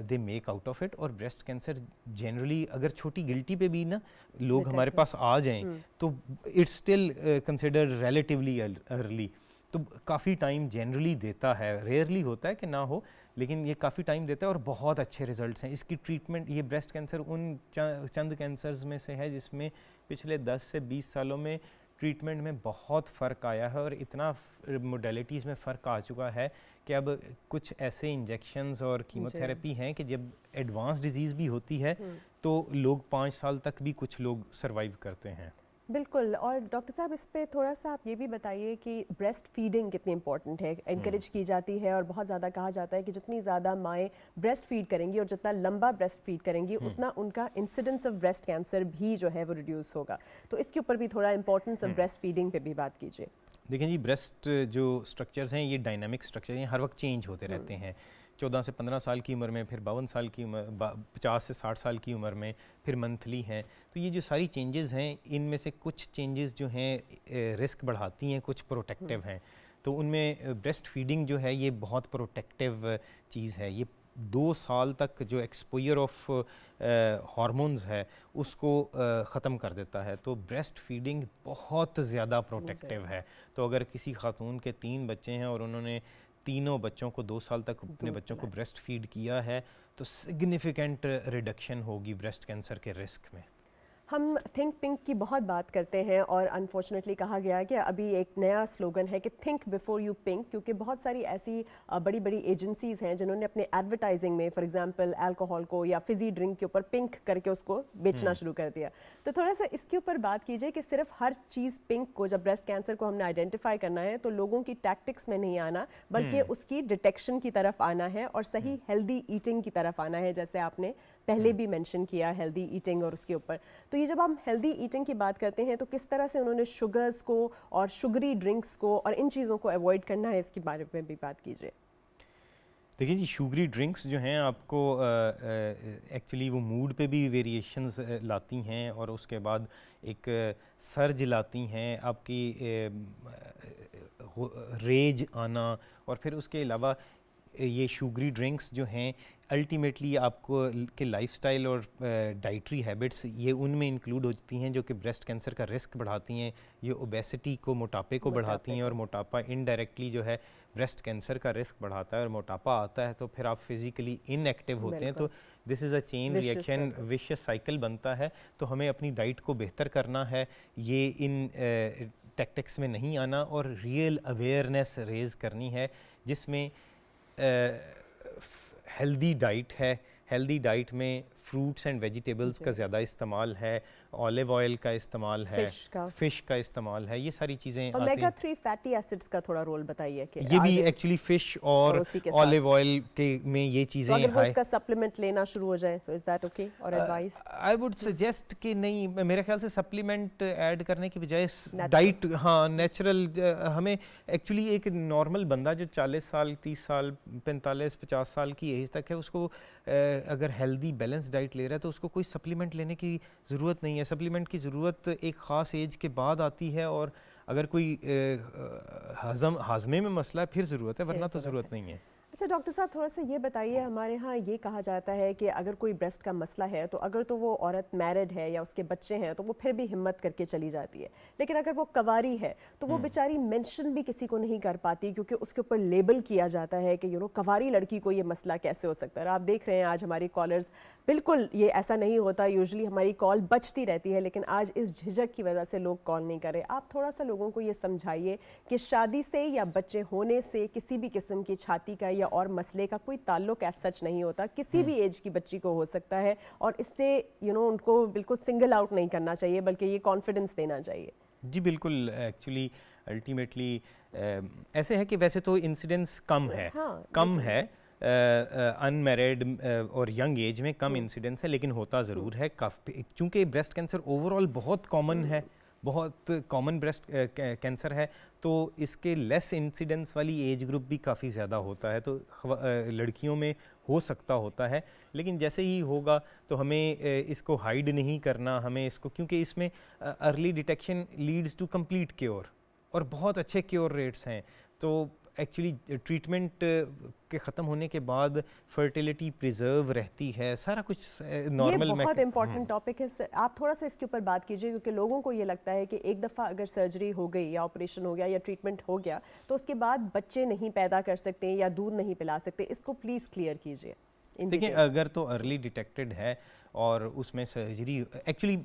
they make out of it. اور بریسٹ کینسر جنرلی اگر چھوٹی گلٹی پہ بھی نا لوگ ہمارے پاس آ جائیں تو it's still consider relatively early. تو کافی ٹائم جنرلی دیتا ہے, ریئرلی ہوتا ہے کہ نہ ہو, لیکن یہ کافی ٹائم دیتا ہے اور بہت اچھے ریزلٹس ہیں. اس کی ٹریٹمنٹ, یہ بریسٹ کینسر ان چند کینسرز میں سے ہے جس میں پچھلے 10 سے 20 سالوں میں ٹریٹمنٹ میں بہت فرق آیا ہے, اور اتنا موڈیلٹیز میں فرق آ چکا ہے کہ اب کچھ ایسے انجیکشنز اور کیموتھراپی ہیں کہ جب ایڈوانس ڈیزیز بھی ہوتی ہے تو لوگ 5 سال تک بھی کچھ لوگ سروائیو کرتے ہیں. بالکل. اور ڈاکٹر صاحب اس پہ تھوڑا سا آپ یہ بھی بتائیے کہ بریسٹ فیڈنگ کتنی امپورٹنٹ ہے, انکریج کی جاتی ہے اور بہت زیادہ کہا جاتا ہے کہ جتنی زیادہ مائیں بریسٹ فیڈ کریں گی اور جتنا لمبا بریسٹ فیڈ کریں گی اتنا ان کا انسیڈنس آف بریسٹ کینسر بھی جو ہے وہ ریڈیوس ہوگا. تو اس کے اوپر بھی تھوڑا امپورٹنس آف بریسٹ فیڈنگ پہ بھی بات کیجیے. دیکھیں جی, بریسٹ جو اسٹرکچرز ہیں یہ ڈائنامک اسٹرکچر ہیں, ہر وقت چینج ہوتے رہتے ہیں. 14 سے 15 سال کی عمر میں, پھر 52 سال کی عمر, 50 سے 60 سال کی عمر میں, پھر منتھلی ہیں. تو یہ جو ساری چینجز ہیں ان میں سے کچھ چینجز جو ہیں رسک بڑھاتی ہیں, کچھ پروٹیکٹیو ہیں. تو ان میں بریسٹ فیڈنگ جو ہے یہ بہت پروٹیکٹیو چیز ہے. یہ 2 سال تک جو ایکسپوئر آف ہارمونز ہے اس کو ختم کر دیتا ہے. تو بریسٹ فیڈنگ بہت زیادہ پروٹیکٹیو ہے. تو اگر کسی خاتون کے 3 بچے ہیں اور انہوں نے تینوں بچوں کو 2 سال تک اپنے بچوں کو بریسٹ فیڈ کیا ہے تو سگنیفیکنٹ ریڈکشن ہوگی بریسٹ کینسر کے رسک میں. ہم تھنک پنک کی بہت بات کرتے ہیں اور انفارچونیٹلی کہا گیا کہ ابھی ایک نیا سلوگن ہے کہ تھنک بیفور یو پنک, کیونکہ بہت ساری ایسی بڑی بڑی ایجنسیز ہیں جنہوں نے اپنے ایڈورٹائزنگ میں فار ایگزامپل الکوہول کو یا فزی ڈرنک کے اوپر پنک کر کے اس کو بیچنا شروع کر دیا. تو تھوڑا سا اس کے اوپر بات کیجیے کہ صرف ہر چیز پنک کو, جب بریسٹ کینسر کو ہم نے آئیڈینٹیفائی کرنا ہے تو لوگوں کی ٹیکٹکس میں نہیں آنا بلکہ اس کی ڈیٹیکشن کی طرف آنا ہے اور صحیح ہیلدی ایٹنگ کی طرف آنا ہے, جیسے آپ نے پہلے بھی مینشن کیا ہیلدی ایٹنگ اور اس کے اوپر. تو یہ جب ہم ہیلدی ایٹنگ کی بات کرتے ہیں تو کس طرح سے انہوں نے شوگرز کو اور شگری ڈرنکس کو اور ان چیزوں کو ایوائڈ کرنا ہے, اس کے بارے میں بھی بات کیجیے. دیکھیے جی, شوگری ڈرنکس جو ہیں آپ کو ایکچولی وہ موڈ پہ بھی ویریشنز لاتی ہیں اور اس کے بعد ایک سرج لاتی ہیں, آپ کی ریج آنا, اور پھر اس کے علاوہ یہ شوگری ڈرنکس جو ہیں الٹیمیٹلی آپ کو کے لائف سٹائل اور ڈائٹری ہیبٹس یہ ان میں انکلوڈ ہوتی ہیں جو کہ بریسٹ کینسر کا رسک بڑھاتی ہیں. یہ اوبیسٹی کو, موٹاپے کو بڑھاتی ہیں, اور موٹاپا انڈائریکٹلی جو ہے بریسٹ کینسر کا رسک بڑھاتا ہے, اور موٹاپا آتا ہے تو پھر آپ فزیکلی ان ایکٹیو ہوتے ہیں. تو دس از اے چین ریئیکشن, ویشیس سائیکل بنتا ہے. تو ہمیں اپنی ڈائٹ کو بہتر کرنا ہے, یہ ان ٹیکٹکس میں نہیں آنا, اور ریئل اویئرنیس ریز کرنی ہے جس میں ہیلدی ڈائٹ ہے. ہیلدی ڈائٹ میں فروٹس اینڈ ویجیٹیبلز کا زیادہ استعمال ہے, اولیو آئل کا استعمال ہے, فش کا استعمال ہے, یہ ساری چیزیں آتی ہیں. اومیگا 3 فیٹی ایسڈز کا تھوڑا رول بتائیے کہ یہ بھی ایکچولی فش اور اولیو آئل کے میں یہ چیزیں اگر وہ اس کا سپلیمنٹ لینا شروع ہو جائے تو از دیٹ اوکے اور ایڈوائز؟ آئی وڈ سجیسٹ کہ نہیں, میرے خیال سے سپلیمنٹ ایڈ کرنے کی بجائے ڈائٹ, ہاں نیچرل. ہمیں ایکچولی ایک نارمل بندہ جو 40 سال 30 سال 45 50 سال کی ایج تک ہے, اس کو اگر ہیلدی بیلنس ڈائٹ لے رہا ہے تو اس کو کوئی سپلیمنٹ لینے کی ضرورت نہیں ہے. سپلیمنٹ کی ضرورت ایک خاص ایج کے بعد آتی ہے, اور اگر کوئی ہاضمے میں مسئلہ ہے پھر ضرورت ہے, ورنہ تو ضرورت نہیں ہے. اچھا ڈاکٹر صاحب, تھوڑا سا یہ بتائیے, ہمارے ہاں یہ کہا جاتا ہے کہ اگر کوئی بریسٹ کا مسئلہ ہے تو اگر تو وہ عورت میرڈ ہے یا اس کے بچے ہیں تو وہ پھر بھی ہمت کر کے چلی جاتی ہے, لیکن اگر وہ کواری ہے تو وہ بیچاری مینشن بھی کسی کو نہیں کر پاتی کیونکہ اس کے اوپر لیبل کیا جاتا ہے کہ کواری لڑکی کو یہ مسئلہ کیسے ہو سکتا ہے. اور آپ دیکھ رہے ہیں آج ہماری کالرز, بالکل یہ ایسا نہیں ہوتا, یوزلی ہماری کال بچتی رہتی ہے, لیکن آج اس جھجک کی وجہ سے لوگ کال نہیں کر رہے. آپ تھوڑا سا لوگوں کو یہ سمجھائیے کہ شادی سے یا بچے ہونے سے کسی بھی قسم کی چھاتی کا یا اور مسئلے کا کوئی تعلق ایسا سچ نہیں ہوتا, کسی بھی ایج کی بچی کو ہو سکتا ہے, اور اس سے ان کو بالکل سنگل آؤٹ نہیں کرنا چاہیے بلکہ یہ کانفیڈنس دینا چاہیے. جی بالکل، ایکچولی الٹیمیٹلی ایسے ہے کہ ویسے تو انسیڈنس کم ہے ان میریڈ اور ینگ ایج میں کم انسیڈنس ہے، لیکن ہوتا ضرور ہے کافی، چونکہ بریسٹ کینسر اوور آل بہت کامن ہے، بہت کامن بریسٹ کینسر ہے، تو اس کے لیس انسیڈنس والی ایج گروپ بھی کافی زیادہ ہوتا ہے، تو لڑکیوں میں ہو سکتا ہوتا ہے، لیکن جیسے ہی ہوگا تو ہمیں اس کو ہائیڈ نہیں کرنا، ہمیں اس کو، کیونکہ اس میں early detection leads to complete cure, اور بہت اچھے کیور ریٹس ہیں، تو ایکچولی ٹریٹمنٹ کے ختم ہونے کے بعد فرٹیلیٹی پریزرو رہتی ہے، سارا کچھ نارمل. یہ بہت امپورٹنٹ ٹاپک ہے، آپ تھوڑا سا اس کے اوپر بات کیجئے، کیونکہ لوگوں کو یہ لگتا ہے کہ ایک دفعہ اگر سرجری ہو گئی یا آپریشن ہو گیا یا ٹریٹمنٹ ہو گیا تو اس کے بعد بچے نہیں پیدا کر سکتے یا دودھ نہیں پلا سکتے، اس کو پلیز کلیئر کیجئے. دیکھیں اگر تو ارلی ڈیٹیکٹڈ ہے اور اس میں سرجری، ایکچولی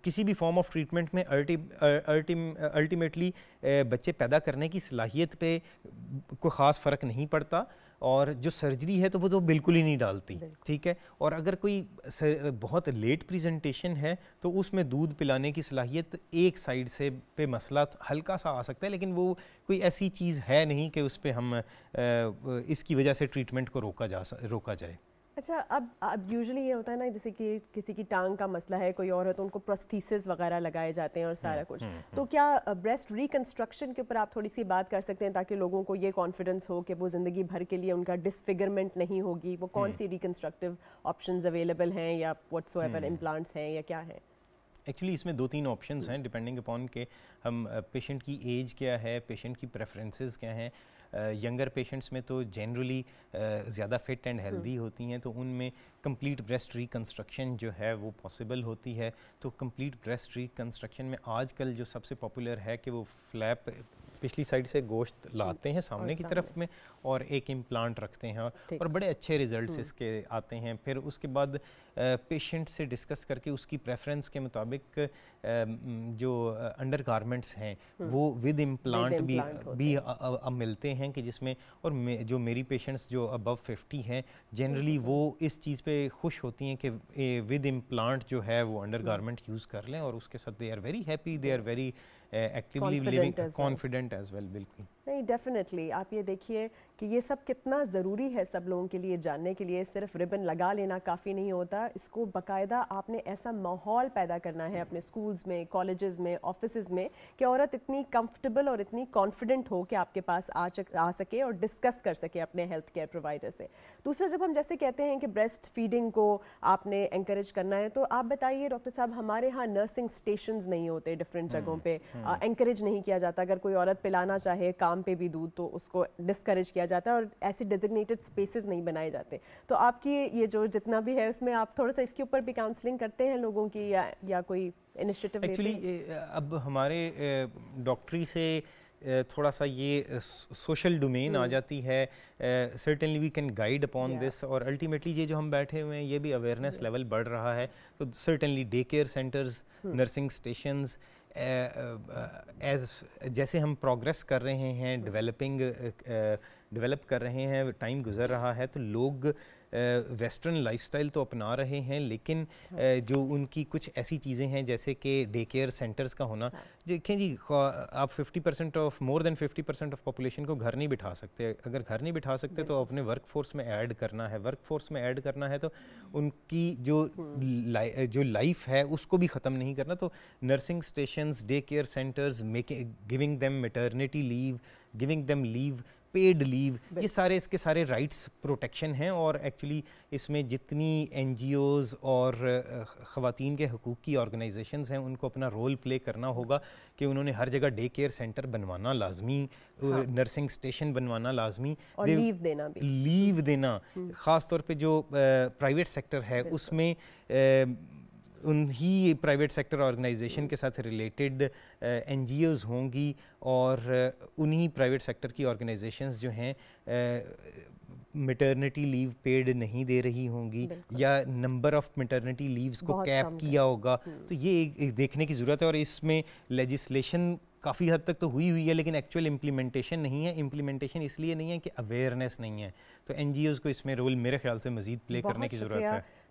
کسی بھی فارم آف ٹریٹمنٹ میں الٹیمیٹلی بچے پیدا کرنے کی صلاحیت پہ کوئی خاص فرق نہیں پڑتا، اور جو سرجری ہے تو وہ تو بالکل ہی نہیں ڈالتی، ٹھیک ہے. اور اگر کوئی بہت لیٹ پریزنٹیشن ہے تو اس میں دودھ پلانے کی صلاحیت ایک سائیڈ سے پہ مسئلہ ہلکا سا آ سکتا ہے، لیکن وہ کوئی ایسی چیز ہے نہیں کہ اس پہ ہم اس کی وجہ سے ٹریٹمنٹ کو روکا جائے. اچھا، اب یوزلی یہ ہوتا ہے نا، جیسے کہ کسی کی ٹانگ کا مسئلہ ہے، کوئی اور ہے تو ان کو پروستھیسس وغیرہ لگائے جاتے ہیں اور سارا کچھ، تو کیا بریسٹ ریکنسٹرکشن کے اوپر آپ تھوڑی سی بات کر سکتے ہیں تاکہ لوگوں کو یہ کانفیڈنس ہو کہ وہ زندگی بھر کے لیے ان کا ڈسفگرمنٹ نہیں ہوگی؟ وہ کون سی ریکنسٹرکٹیو آپشنز اویلیبل ہیں یا واٹس ایور امپلانٹس ہیں یا کیا ہے؟ ایکچولی اس میں 2-3 آپشنز ہیں ڈپینڈنگ اپون کہ ہم پیشنٹ کی ایج کیا ہے، پیشنٹ کی پریفرنسز کیا ہیں. ینگر پیشنٹس میں تو جنرلی زیادہ فٹ اینڈ ہیلدی ہوتی ہیں، تو ان میں کمپلیٹ بریسٹ ریکنسٹرکشن جو ہے وہ پاسبل ہوتی ہے. تو کمپلیٹ بریسٹ ریکنسٹرکشن میں آج کل جو سب سے پاپولر ہے کہ وہ فلیپ پچھلی سائڈ سے گوشت لاتے ہیں سامنے کی طرف میں اور ایک امپلانٹ رکھتے ہیں، اور بڑے اچھے ریزلٹس اس کے آتے ہیں. پھر اس کے بعد پیشنٹ سے ڈسکس کر کے اس کی پریفرنس کے مطابق جو انڈر گارمنٹس ہیں وہ ود امپلانٹ بھی اب ملتے ہیں کہ جس میں، اور جو میری پیشنٹس جو ابو 50 ہیں جنرلی وہ اس چیز پہ خوش ہوتی ہیں کہ ود امپلانٹ جو ہے وہ انڈر گارمنٹ یوز کر لیں، اور اس کے ساتھ they are very happy, they are very actually living confident as well. بالکل نہیں، ڈیفینیٹلی آپ یہ دیکھیے کہ یہ سب کتنا ضروری ہے سب لوگوں کے لیے جاننے کے لیے. صرف ربن لگا لینا کافی نہیں ہوتا، اس کو باقاعدہ آپ نے ایسا ماحول پیدا کرنا ہے اپنے اسکولز میں، کالجز میں، آفیسز میں کہ عورت اتنی کمفرٹیبل اور اتنی کانفیڈنٹ ہو کہ آپ کے پاس آ سکے اور ڈسکس کر سکے اپنے ہیلتھ کیئر پرووائڈر سے. دوسرا، جب ہم جیسے کہتے ہیں کہ بریسٹ فیڈنگ کو آپ نے انکریج کرنا ہے، تو آپ بتائیے ڈاکٹر صاحب، ہمارے ہاں نرسنگ اسٹیشنز نہیں ہوتے ڈفرینٹ جگہوں پہ، انکریج نہیں کیا جاتا. اگر کوئی عورت پلانا چاہے کام پہ بھی دودھ تو اس کو ڈسکریج کیا جاتا ہے، اور ایسی ڈیزگنیٹڈ اسپیسز نہیں بنائے جاتے. تو آپ کی یہ جو جتنا بھی ہے اس میں آپ تھوڑا سا اس کے اوپر بھی کاؤنسلنگ کرتے ہیں لوگوں کی یا کوئی انیشیٹو لیتے ہیں؟ ایکچولی اب ہمارے ڈاکٹری سے تھوڑا سا یہ سوشل ڈومین آ جاتی ہے. Certainly we can guide upon this, اور الٹیمیٹلی یہ جو ہم بیٹھے ہوئے ہیں یہ بھی اویئرنیس لیول بڑھ رہا ہے. تو certainly day care centres, nursing stations, جیسے ہم پروگریس کر رہے ہیں، ڈیولپ کر رہے ہیں، ٹائم گزر رہا ہے، تو لوگ ویسٹرن لائف سٹائل تو اپنا رہے ہیں، لیکن جو ان کی کچھ ایسی چیزیں ہیں جیسے کہ ڈے کیئر سینٹرز کا ہونا. دیکھیں جی، آپ 50% of more than 50% of population کو گھر نہیں بٹھا سکتے. اگر گھر نہیں بٹھا سکتے تو اپنے ورک فورس میں ایڈ کرنا ہے. ورک فورس میں ایڈ کرنا ہے تو ان کی جو لائف ہے اس کو بھی ختم نہیں کرنا. تو nursing stations, day care centres, giving them maternity leave, giving them leave, paid leave, یہ سارے اس کے سارے رائٹس پروٹیکشن ہیں. اور ایکچولی اس میں جتنی این جی اوز اور خواتین کے حقوق کی آرگنائزیشنز ہیں ان کو اپنا رول پلے کرنا ہوگا کہ انہوں نے ہر جگہ ڈے کیئر سینٹر بنوانا لازمی، نرسنگ اسٹیشن بنوانا لازمی، اور لیو دینا. خاص طور پہ جو پرائیویٹ سیکٹر ہے اس میں انہی پرائیویٹ سیکٹر آرگنائزیشن کے ساتھ ریلیٹڈ این جی اوز ہوں گی، اور انہی پرائیویٹ سیکٹر کی آرگنائزیشنز جو ہیں میٹرنٹی لیو پیڈ نہیں دے رہی ہوں گی، یا نمبر آف میٹرنٹی لیوز کو کیپ کیا ہوگا. تو یہ دیکھنے کی ضرورت ہے. اور اس میں لیجسلیشن کافی حد تک تو ہوئی ہے، لیکن ایکچوئل امپلیمنٹیشن نہیں ہے. امپلیمنٹیشن اس لیے نہیں ہے کہ اویئرنیس نہیں ہے. تو این جی اوز کو اس میں رول میرے خیال سے مزید پلے کرنے کی ضرورت ہے.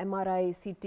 MRI, CT,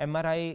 MRI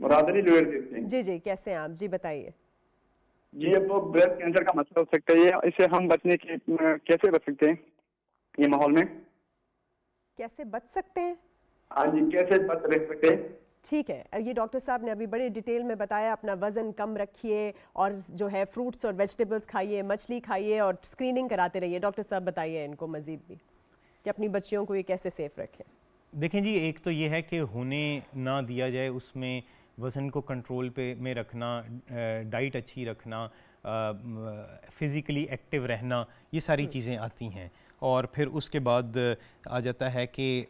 مراد علی لوئر سے. جی جی کیسے ہیں آپ؟ جی بتائیے. جی اب بریسٹ کینسر کا مسئلہ ہو سکتا ہے, اسے ہم بچنے کے کیسے بچ سکتے ہیں یہ ماحول میں؟ کیسے بچ سکتے ہیں؟ ہاں جی کیسے بچ سکتے ہیں؟ ٹھیک ہے, یہ ڈاکٹر صاحب نے ابھی بڑے ڈیٹیل میں بتایا. اپنا وزن کم رکھیے اور جو ہے فروٹس اور ویجیٹیبلس کھائیے, مچھلی کھائیے اور اسکریننگ کراتے رہیے. ڈاکٹر صاحب بتائیے ان کو مزید بھی کہ اپنی بچیوں کو یہ کیسے سیف رکھیں. دیکھیں جی, ایک تو یہ ہے کہ ہونے نہ دیا جائے, اس میں وزن کو کنٹرول میں رکھنا, ڈائٹ اچھی رکھنا, فزیکلی ایکٹیو رہنا, یہ ساری چیزیں آتی ہیں. اور پھر اس کے بعد آ جاتا ہے کہ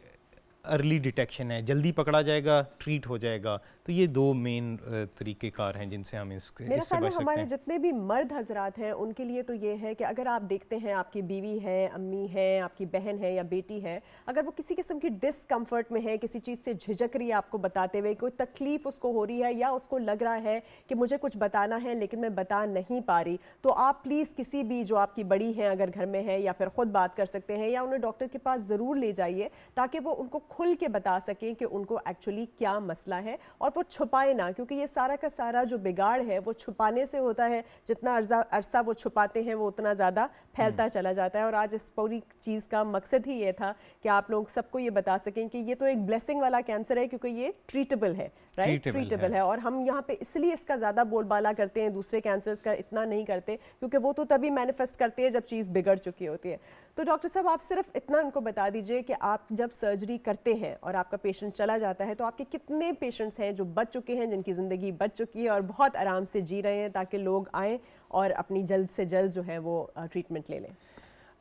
ارلی ڈیٹیکشن ہے, جلدی پکڑا جائے گا ٹریٹ ہو جائے گا. تو یہ دو مین طریقہ کار ہیں جن سے ہم اس سے بچ سکتے ہیں. ہمارے جتنے بھی مرد حضرات ہیں ان کے لیے تو یہ ہے کہ اگر آپ دیکھتے ہیں آپ کی بیوی ہے, امی ہے, آپ کی بہن ہے یا بیٹی ہے, اگر وہ کسی قسم کی ڈسکمفرٹ میں ہے, کسی چیز سے جھجک رہی ہے آپ کو بتاتے ہوئے, کوئی تکلیف اس کو ہو رہی ہے یا اس کو لگ رہا ہے کہ مجھے کچھ بتانا ہے لیکن میں بتا نہیں پا رہی, تو آپ پلیز کسی بھی جو آپ کی بڑی ہیں اگر گھر میں ہے یا پھر خود بات کر سکتے ہیں یا انہیں ڈاکٹر کے پاس ضرور لے جائیے تاکہ وہ ان کو کھل کے بتا سکیں کہ ان کو ایکچولی کیا مسئلہ ہے, اور وہ چھپائے نہ, کیونکہ یہ سارا کا سارا جو بگاڑ ہے وہ چھپانے سے ہوتا ہے. جتنا عرصہ وہ چھپاتے ہیں وہ اتنا زیادہ پھیلتا چلا جاتا ہے. اور آج اس پوری چیز کا مقصد ہی یہ تھا کہ آپ لوگ سب کو یہ بتا سکیں کہ یہ تو ایک بلیسنگ والا کینسر ہے کیونکہ یہ ٹریٹبل ہے, رائٹ, ٹریٹبل ہے. اور ہم یہاں پہ اس لیے اس کا زیادہ بول بالا کرتے ہیں, دوسرے کینسرز کا اتنا نہیں کرتے کیونکہ وہ تو تبھی مینیفیسٹ کرتے ہیں جب چیز بگڑ چکی ہوتی ہے. تو ڈاکٹر صاحب آپ صرف اتنا ان کو بتا دیجئے کہ آپ جب سرجری کرتے ہیں اور آپ کا پیشنٹ چلا جاتا ہے تو آپ کے کتنے پیشنٹس ہیں جو بچ چکے ہیں, جن کی زندگی بچ چکی ہے اور بہت آرام سے جی رہے ہیں, تاکہ لوگ آئیں اور اپنی جلد سے جلد جو ہے وہ ٹریٹمنٹ لے لیں.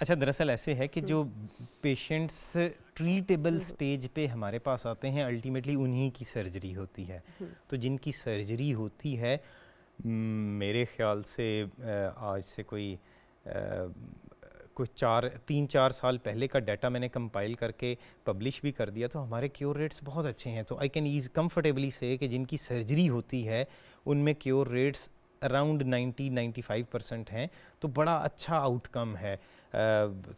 اچھا, دراصل ایسے ہے کہ جو پیشنٹس ٹریٹیبل سٹیج پہ ہمارے پاس آتے ہیں الٹیمیٹلی انہی کی سرجری ہوتی ہے. تو جن کی سرجری ہوتی ہے, میرے خیال سے آج سے کوئی 3-4 سال پہلے کا ڈیٹا میں نے کمپائل کر کے پبلش بھی کر دیا, تو ہمارے کیور ریٹس بہت اچھے ہیں. تو آئی کین کمفرٹیبلی سے کہ جن کی سرجری ہوتی ہے ان میں کیور ریٹس اراؤنڈ 90-95% ہیں, تو بڑا اچھا آؤٹ کم ہے.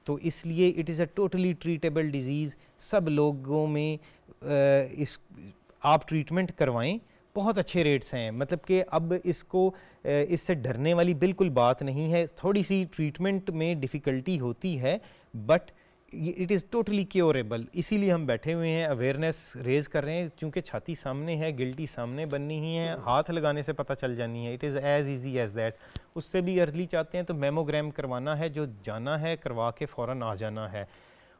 تو اس لیے it is a totally treatable disease. سب لوگوں میں آپ ٹریٹمنٹ کروائیں, بہت اچھے ریٹس ہیں. مطلب کہ اب اس سے ڈرنے والی بالکل بات نہیں ہے. تھوڑی سی ٹریٹمنٹ میں ڈیفیکلٹی ہوتی ہے but it is totally curable. اسی لیے ہم بیٹھے ہوئے ہیں, اویئرنیس ریز کر رہے ہیں, چونکہ چھاتی سامنے ہے, گلٹی سامنے بننی ہی ہے, ہاتھ لگانے سے پتہ چل جانی ہے. It is as easy as that. اس سے بھی ارلی چاہتے ہیں تو میموگرام کروانا ہے, جو جانا ہے کروا کے فوراً آ جانا ہے.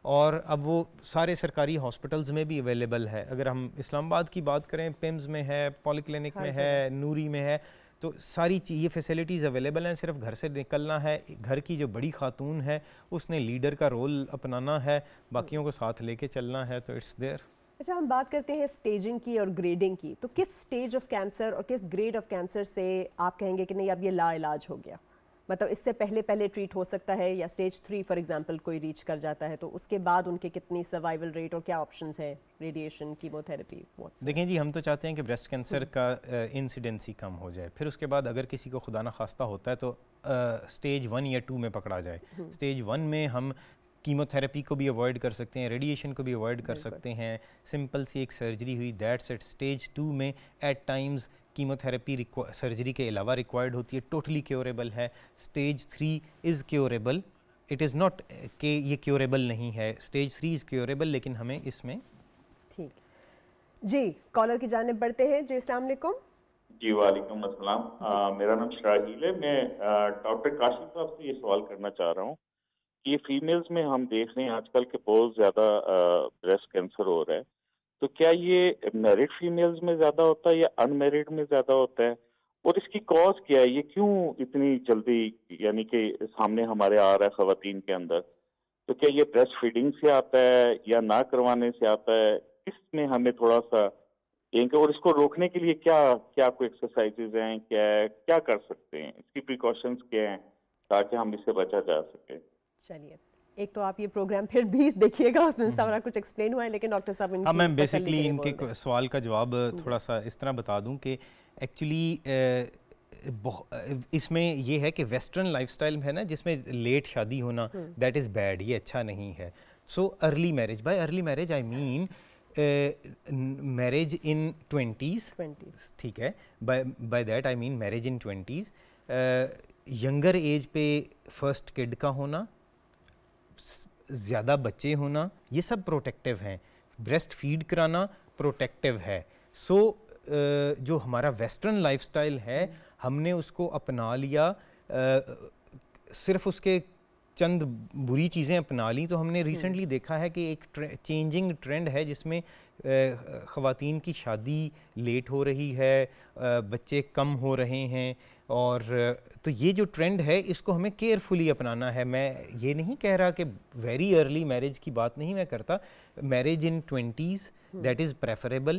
اور اب وہ سارے سرکاری ہاسپٹلز میں بھی اویلیبل ہے. اگر ہم اسلام آباد کی بات کریں, پیمز میں ہے, پولی کلینک میں ہے, نوری میں ہے, تو ساری یہ فیسلٹیز اویلیبل ہیں. صرف گھر سے نکلنا ہے. گھر کی جو بڑی خاتون ہے اس نے لیڈر کا رول اپنانا ہے, باقیوں کو ساتھ لے کے چلنا ہے, تو اٹس دیئر. اچھا, ہم بات کرتے ہیں سٹیجنگ کی اور گریڈنگ کی. تو کس سٹیج آف کینسر اور کس گریڈ آف کینسر سے آپ کہیں گے کہ نہیں اب یہ لا علاج ہو گیا, مطلب اس سے پہلے ٹریٹ ہو سکتا ہے, یا سٹیج 3 فار ایگزامپل کوئی ریچ کر جاتا ہے تو اس کے بعد ان کے کتنی سروائیول ریٹ اور کیا آپشنز ہیں, ریڈیشن, کیمو تھراپی؟ دیکھیں جی, ہم تو چاہتے ہیں کہ بریسٹ کینسر کا انسیڈنسی کم ہو جائے. پھر اس کے بعد اگر کسی کو خدا نخواستہ ہوتا ہے تو سٹیج 1 یا 2 میں پکڑا جائے. سٹیج 1 میں ہم کیمو تھراپی کو بھی اوائڈ کر سکتے ہیں, ریڈیشن کو بھی اوائڈ کر سکتے ہیں, سمپل سی ایک سرجری ہوئی, دیٹس اٹ. سٹیج 2 میں eight times chemotherapy surgery کے علاوہ ریکوائرڈ ہوتی ہے, ٹوٹلی کیوریبل ہے. Stage 3 is curable, it is not کہ یہ کیوریبل نہیں ہے. سٹیج 3 از کیوریبل, لیکن ہمیں اس میں ٹھیک. جی کالر کی جانب بڑھتے ہیں. جی السلام علیکم. جی وعلیکم السلام. میرا نام شراحیل ہے. میں ڈاکٹر کاشف صاحب سے یہ سوال کرنا چاہ رہا ہوں کہ یہ فیمیلز میں ہم دیکھ رہے ہیں آج کل کے بہت زیادہ بریسٹ کینسر ہو رہا ہے, تو کیا یہ میرڈ فیمیلز میں زیادہ ہوتا ہے یا ان میرڈ میں زیادہ ہوتا ہے, اور اس کی کاز کیا ہے, یہ کیوں اتنی جلدی یعنی کہ سامنے ہمارے آ رہا ہے خواتین کے اندر؟ تو کیا یہ بریسٹ فیڈنگ سے آتا ہے یا نہ کروانے سے آتا ہے؟ اس میں ہمیں تھوڑا سا, اور اس کو روکنے کے لیے کیا کوئی ایکسرسائزز ہیں, کیا کر سکتے ہیں, اس کی پریکاشنز کیا ہیں تاکہ ہم اس سے بچا جا سکے؟ چلیے, ایک تو آپ یہ پروگرام پھر بھی دیکھیے گا, اس میں سارا کچھ ایکسپلین ہوا ہے, لیکن ڈاکٹر صاحب ان کی میں بیسکلی ان کے سوال کا جواب تھوڑا سا اس طرح بتا دوں کہ ایکچولی اس میں یہ ہے کہ ویسٹرن لائف سٹائل ہے نا, جس میں لیٹ شادی ہونا, دیٹ از بیڈ, یہ اچھا نہیں ہے. So early marriage, by early marriage I mean marriage in 20s, ٹھیک ہے, by that I mean marriage in 20s, younger age پہ فرسٹ کڈ کا ہونا, زیادہ بچے ہونا, یہ سب پروٹیکٹیو ہیں. بریسٹ فیڈ کرانا پروٹیکٹیو ہے. سو جو ہمارا ویسٹرن لائف سٹائل ہے ہم نے اس کو اپنا لیا, صرف اس کے چند بری چیزیں اپنا لیں. تو ہم نے ریسنٹلی دیکھا ہے کہ ایک چینجنگ ٹرینڈ ہے جس میں خواتین کی شادی لیٹ ہو رہی ہے, بچے کم ہو رہے ہیں, اور تو یہ جو ٹرینڈ ہے اس کو ہمیں کیئرفلی اپنانا ہے. میں یہ نہیں کہہ رہا کہ ویری ارلی میرج کی بات نہیں میں کرتا. Marriage in 20s that is preferable,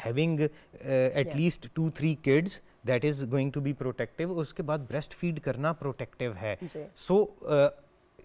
having at least 2-3 kids that is going to be protective. اس کے بعد بریسٹ فیڈ کرنا پروٹیکٹیو ہے. سو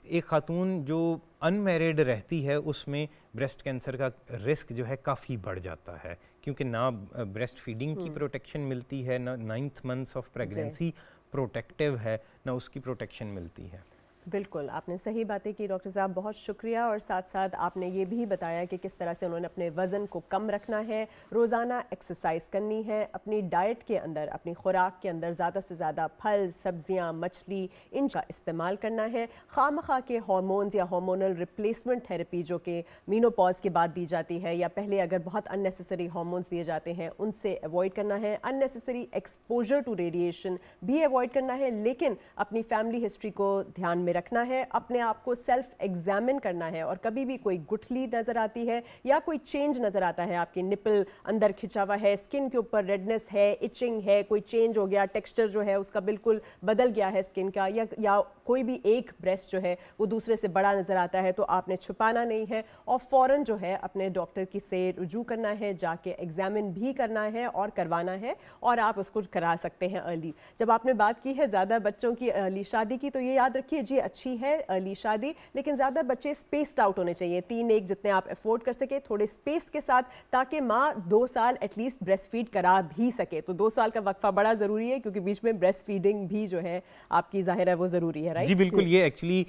ایک خاتون جو ان میرڈ رہتی ہے اس میں بریسٹ کینسر کا رسک جو ہے کافی بڑھ جاتا ہے, کیونکہ نہ بریسٹ فیڈنگ کی پروٹیکشن ملتی ہے, نہ 9th months of pregnancy protective ہے, نہ اس کی پروٹیکشن ملتی ہے. بالکل آپ نے صحیح باتیں کی ڈاکٹر صاحب, بہت شکریہ. اور ساتھ ساتھ آپ نے یہ بھی بتایا کہ کس طرح سے انہوں نے اپنے وزن کو کم رکھنا ہے, روزانہ ایکسرسائز کرنی ہے, اپنی ڈائٹ کے اندر, اپنی خوراک کے اندر زیادہ سے زیادہ پھل, سبزیاں, مچھلی, ان کا استعمال کرنا ہے. خواہ مخواہ کے ہارمونز یا ہارمونل ریپلیسمنٹ تھیراپی جو کہ مینوپاز کے بعد دی جاتی ہے, یا پہلے اگر بہت ان نیسیسری ہارمونز دیے جاتے ہیں ان سے ایوائڈ کرنا ہے. ان نیسیسری ایکسپوجر ٹو ریڈیشن بھی ایوائڈ کرنا ہے, لیکن اپنی فیملی ہسٹری کو دھیان میں رکھنا ہے, اپنے آپ کو سیلف ایگزامن کرنا ہے. اور کبھی بھی کوئی گٹھلی نظر آتی ہے یا کوئی چینج نظر آتا ہے, آپ کی نپل اندر کھچا ہوا ہے, اسکن کے اوپر ریڈنس ہے, ایچنگ ہے, کوئی چینج ہو گیا, ٹیکسچر جو ہے اس کا بالکل بدل گیا ہے اسکن کا, یا کوئی بھی ایک بریسٹ جو ہے وہ دوسرے سے بڑا نظر آتا ہے, تو آپ نے چھپانا نہیں ہے اور فوراً جو ہے اپنے ڈاکٹر کی سے رجوع کرنا ہے, جا کے ایگزامن بھی کرنا ہے اور کروانا ہے, اور آپ اس کو کرا سکتے ہیں ارلی. جب آپ نے بات کی ہے زیادہ بچوں کی ارلی شادی کی, تو یہ یاد رکھیے جی اچھی ہے ارلی شادی, لیکن زیادہ بچے اسپیسڈ آؤٹ ہونے چاہیے, 3 جتنے آپ افورڈ کر سکے, تھوڑے اسپیس کے ساتھ, تاکہ ماں 2 سال ایٹ لیسٹ بریسٹ فیڈ کرا بھی سکے. تو 2 سال کا وقفہ بڑا ضروری ہے, کیونکہ بیچ میں بریسٹ فیڈنگ بھی جو ہے آپ کی ظاہر ہے وہ ضروری ہے, رائٹ؟ جی بالکل. یہ ایکچولی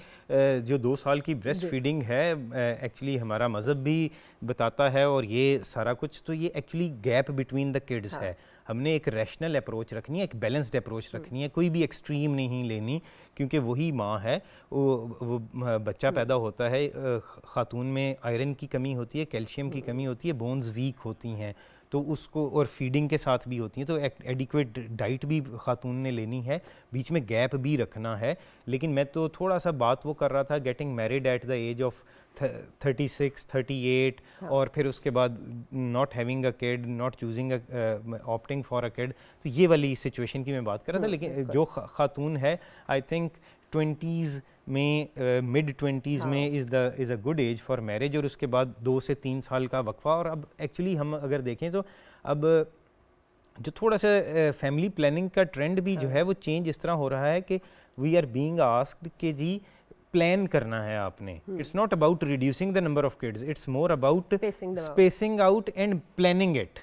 جو 2 سال کی بریسٹ فیڈنگ ہے ایکچولی ہمارا مذہب بھی بتاتا ہے, اور یہ سارا کچھ, تو یہ actually gap between the kids ہے. ہم نے ایک ریشنل اپروچ رکھنی ہے, ایک بیلنسڈ اپروچ رکھنی ہے, کوئی بھی ایکسٹریم نہیں لینی, کیونکہ وہی ماں ہے, وہ بچہ پیدا ہوتا ہے, خاتون میں آئرن کی کمی ہوتی ہے, کیلشیم کی کمی ہوتی ہے, بونز ویک ہوتی ہیں, تو اس کو, اور فیڈنگ کے ساتھ بھی ہوتی ہیں, تو ایڈیکویٹ ڈائٹ بھی خاتون نے لینی ہے, بیچ میں گیپ بھی رکھنا ہے. لیکن میں تو تھوڑا سا بات وہ کر رہا تھا getting married at the age of 36, 38, اور پھر اس کے بعد not having a kid, not choosing opting for a kid, تو یہ والی سچویشن کی میں بات کر رہا تھا. لیکن جو خاتون ہے آئی تھنک 20s میں, mid 20s میں is a good age for marriage, اور اس کے بعد 2 سے 3 سال کا وقفہ. اور اب ایکچولی ہم اگر دیکھیں تو اب جو تھوڑا سا فیملی پلاننگ کا ٹرینڈ بھی جو ہے وہ چینج اس طرح ہو رہا ہے کہ وی آر بینگ آسکڈ کہ جی پلان کرنا ہے آپ نے. It's not about reducing the number of kids, it's more about spacing out and planning it,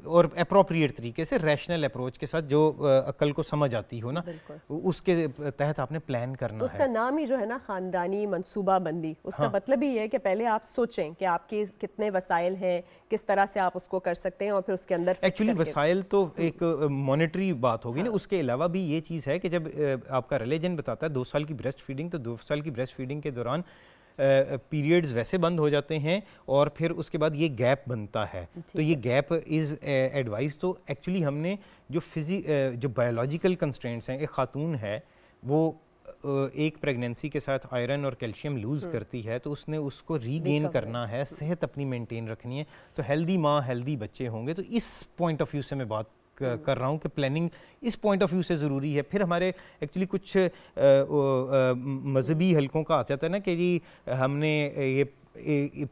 اور اپروپریٹ طریقے سے, ریشنل اپروچ کے ساتھ, جو عقل کو سمجھ آتی ہو نا, اس کے تحت آپ نے پلان کرنا ہے. اس کا نام ہی جو ہے نا خاندانی منصوبہ بندی, اس کا مطلب ہی ہے کہ پہلے آپ سوچیں کہ آپ کے کتنے وسائل ہیں, کس طرح سے آپ اس کو کر سکتے ہیں, اور پھر اس کے اندر ایکچولی وسائل تو ایک مانیٹری بات ہوگی نا. اس کے علاوہ بھی یہ چیز ہے کہ جب آپ کا ریلیجن بتاتا ہے 2 سال کی بریسٹ فیڈنگ, تو 2 سال کی بریسٹ فیڈنگ کے دوران پیریڈز ویسے بند ہو جاتے ہیں, اور پھر اس کے بعد یہ گیپ بنتا ہے. تو یہ گیپ از ایڈوائز. تو ایکچولی ہم نے جو بایولوجیکل کنسٹرینٹس ہیں, ایک خاتون ہے وہ ایک پریگنینسی کے ساتھ آئرن اور کیلشیم لوز کرتی ہے, تو اس نے اس کو ری گین کرنا ہے, صحت اپنی مینٹین رکھنی ہے, تو ہیلدی ماں ہیلدی بچے ہوں گے. تو اس پوائنٹ آف ویو سے میں بات کر رہا ہوں کہ پلاننگ اس پوائنٹ آف ویو سے ضروری ہے. پھر ہمارے ایکچولی کچھ مذہبی حلقوں کا آ جاتا ہے نا کہ جی ہم نے یہ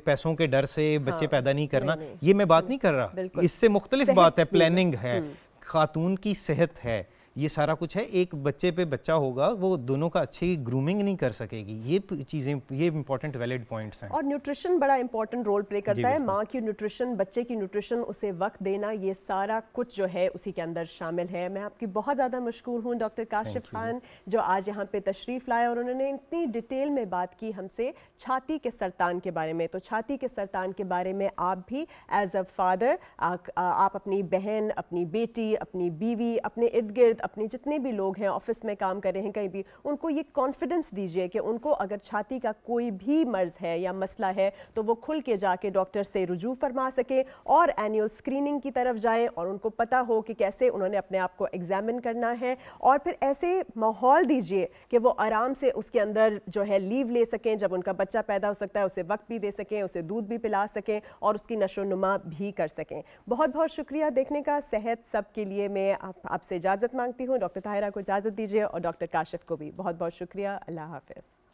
پیسوں کے ڈر سے بچے پیدا نہیں کرنا. یہ میں بات نہیں کر رہا, اس سے مختلف بات ہے. پلاننگ ہے, خاتون کی صحت ہے, یہ سارا کچھ ہے. ایک بچے پہ بچہ ہوگا وہ دونوں کا اچھی گرومنگ نہیں کر سکے گی. یہ چیزیں یہ امپورٹنٹ ویلڈ پوائنٹس ہیں. اور نیوٹریشن بڑا امپورٹنٹ رول پلے کرتا ہے. ماں کی نیوٹریشن, بچے کی نیوٹریشن, اسے وقت دینا, یہ سارا کچھ جو ہے اسی کے اندر شامل ہے. میں آپ کی بہت زیادہ مشکور ہوں ڈاکٹر کاشف خان جو آج یہاں پہ تشریف لائے اور انہوں نے اتنی ڈیٹیل میں بات کی ہم سے چھاتی کے سرطان کے بارے میں. تو چھاتی کے سرطان کے بارے میں آپ بھی ایز اے فادر آپ اپنی بہن, اپنی بیٹی, اپنی بیوی, اپنے ارد گرد اپنے جتنے بھی لوگ ہیں, آفس میں کام کر رہے ہیں کہیں بھی, ان کو یہ کانفیڈنس دیجئے کہ ان کو اگر چھاتی کا کوئی بھی مرض ہے یا مسئلہ ہے تو وہ کھل کے جا کے ڈاکٹر سے رجوع فرما سکیں اور اینیول اسکریننگ کی طرف جائیں اور ان کو پتہ ہو کہ کیسے انہوں نے اپنے آپ کو ایگزامن کرنا ہے. اور پھر ایسے ماحول دیجئے کہ وہ آرام سے اس کے اندر جو ہے لیو لے سکیں. جب ان کا بچہ پیدا ہو سکتا ہے اسے وقت بھی دے سکیں, اسے دودھ بھی پلا سکیں اور اس کی نشو و نما بھی کر سکیں. بہت بہت شکریہ دیکھنے کا. صحت سب کے لیے میں آپ سے اجازت مانگتی ہوں. ڈاکٹر طاہرہ کو اجازت دیجیے اور ڈاکٹر کاشف کو بھی بہت بہت شکریہ. اللہ حافظ.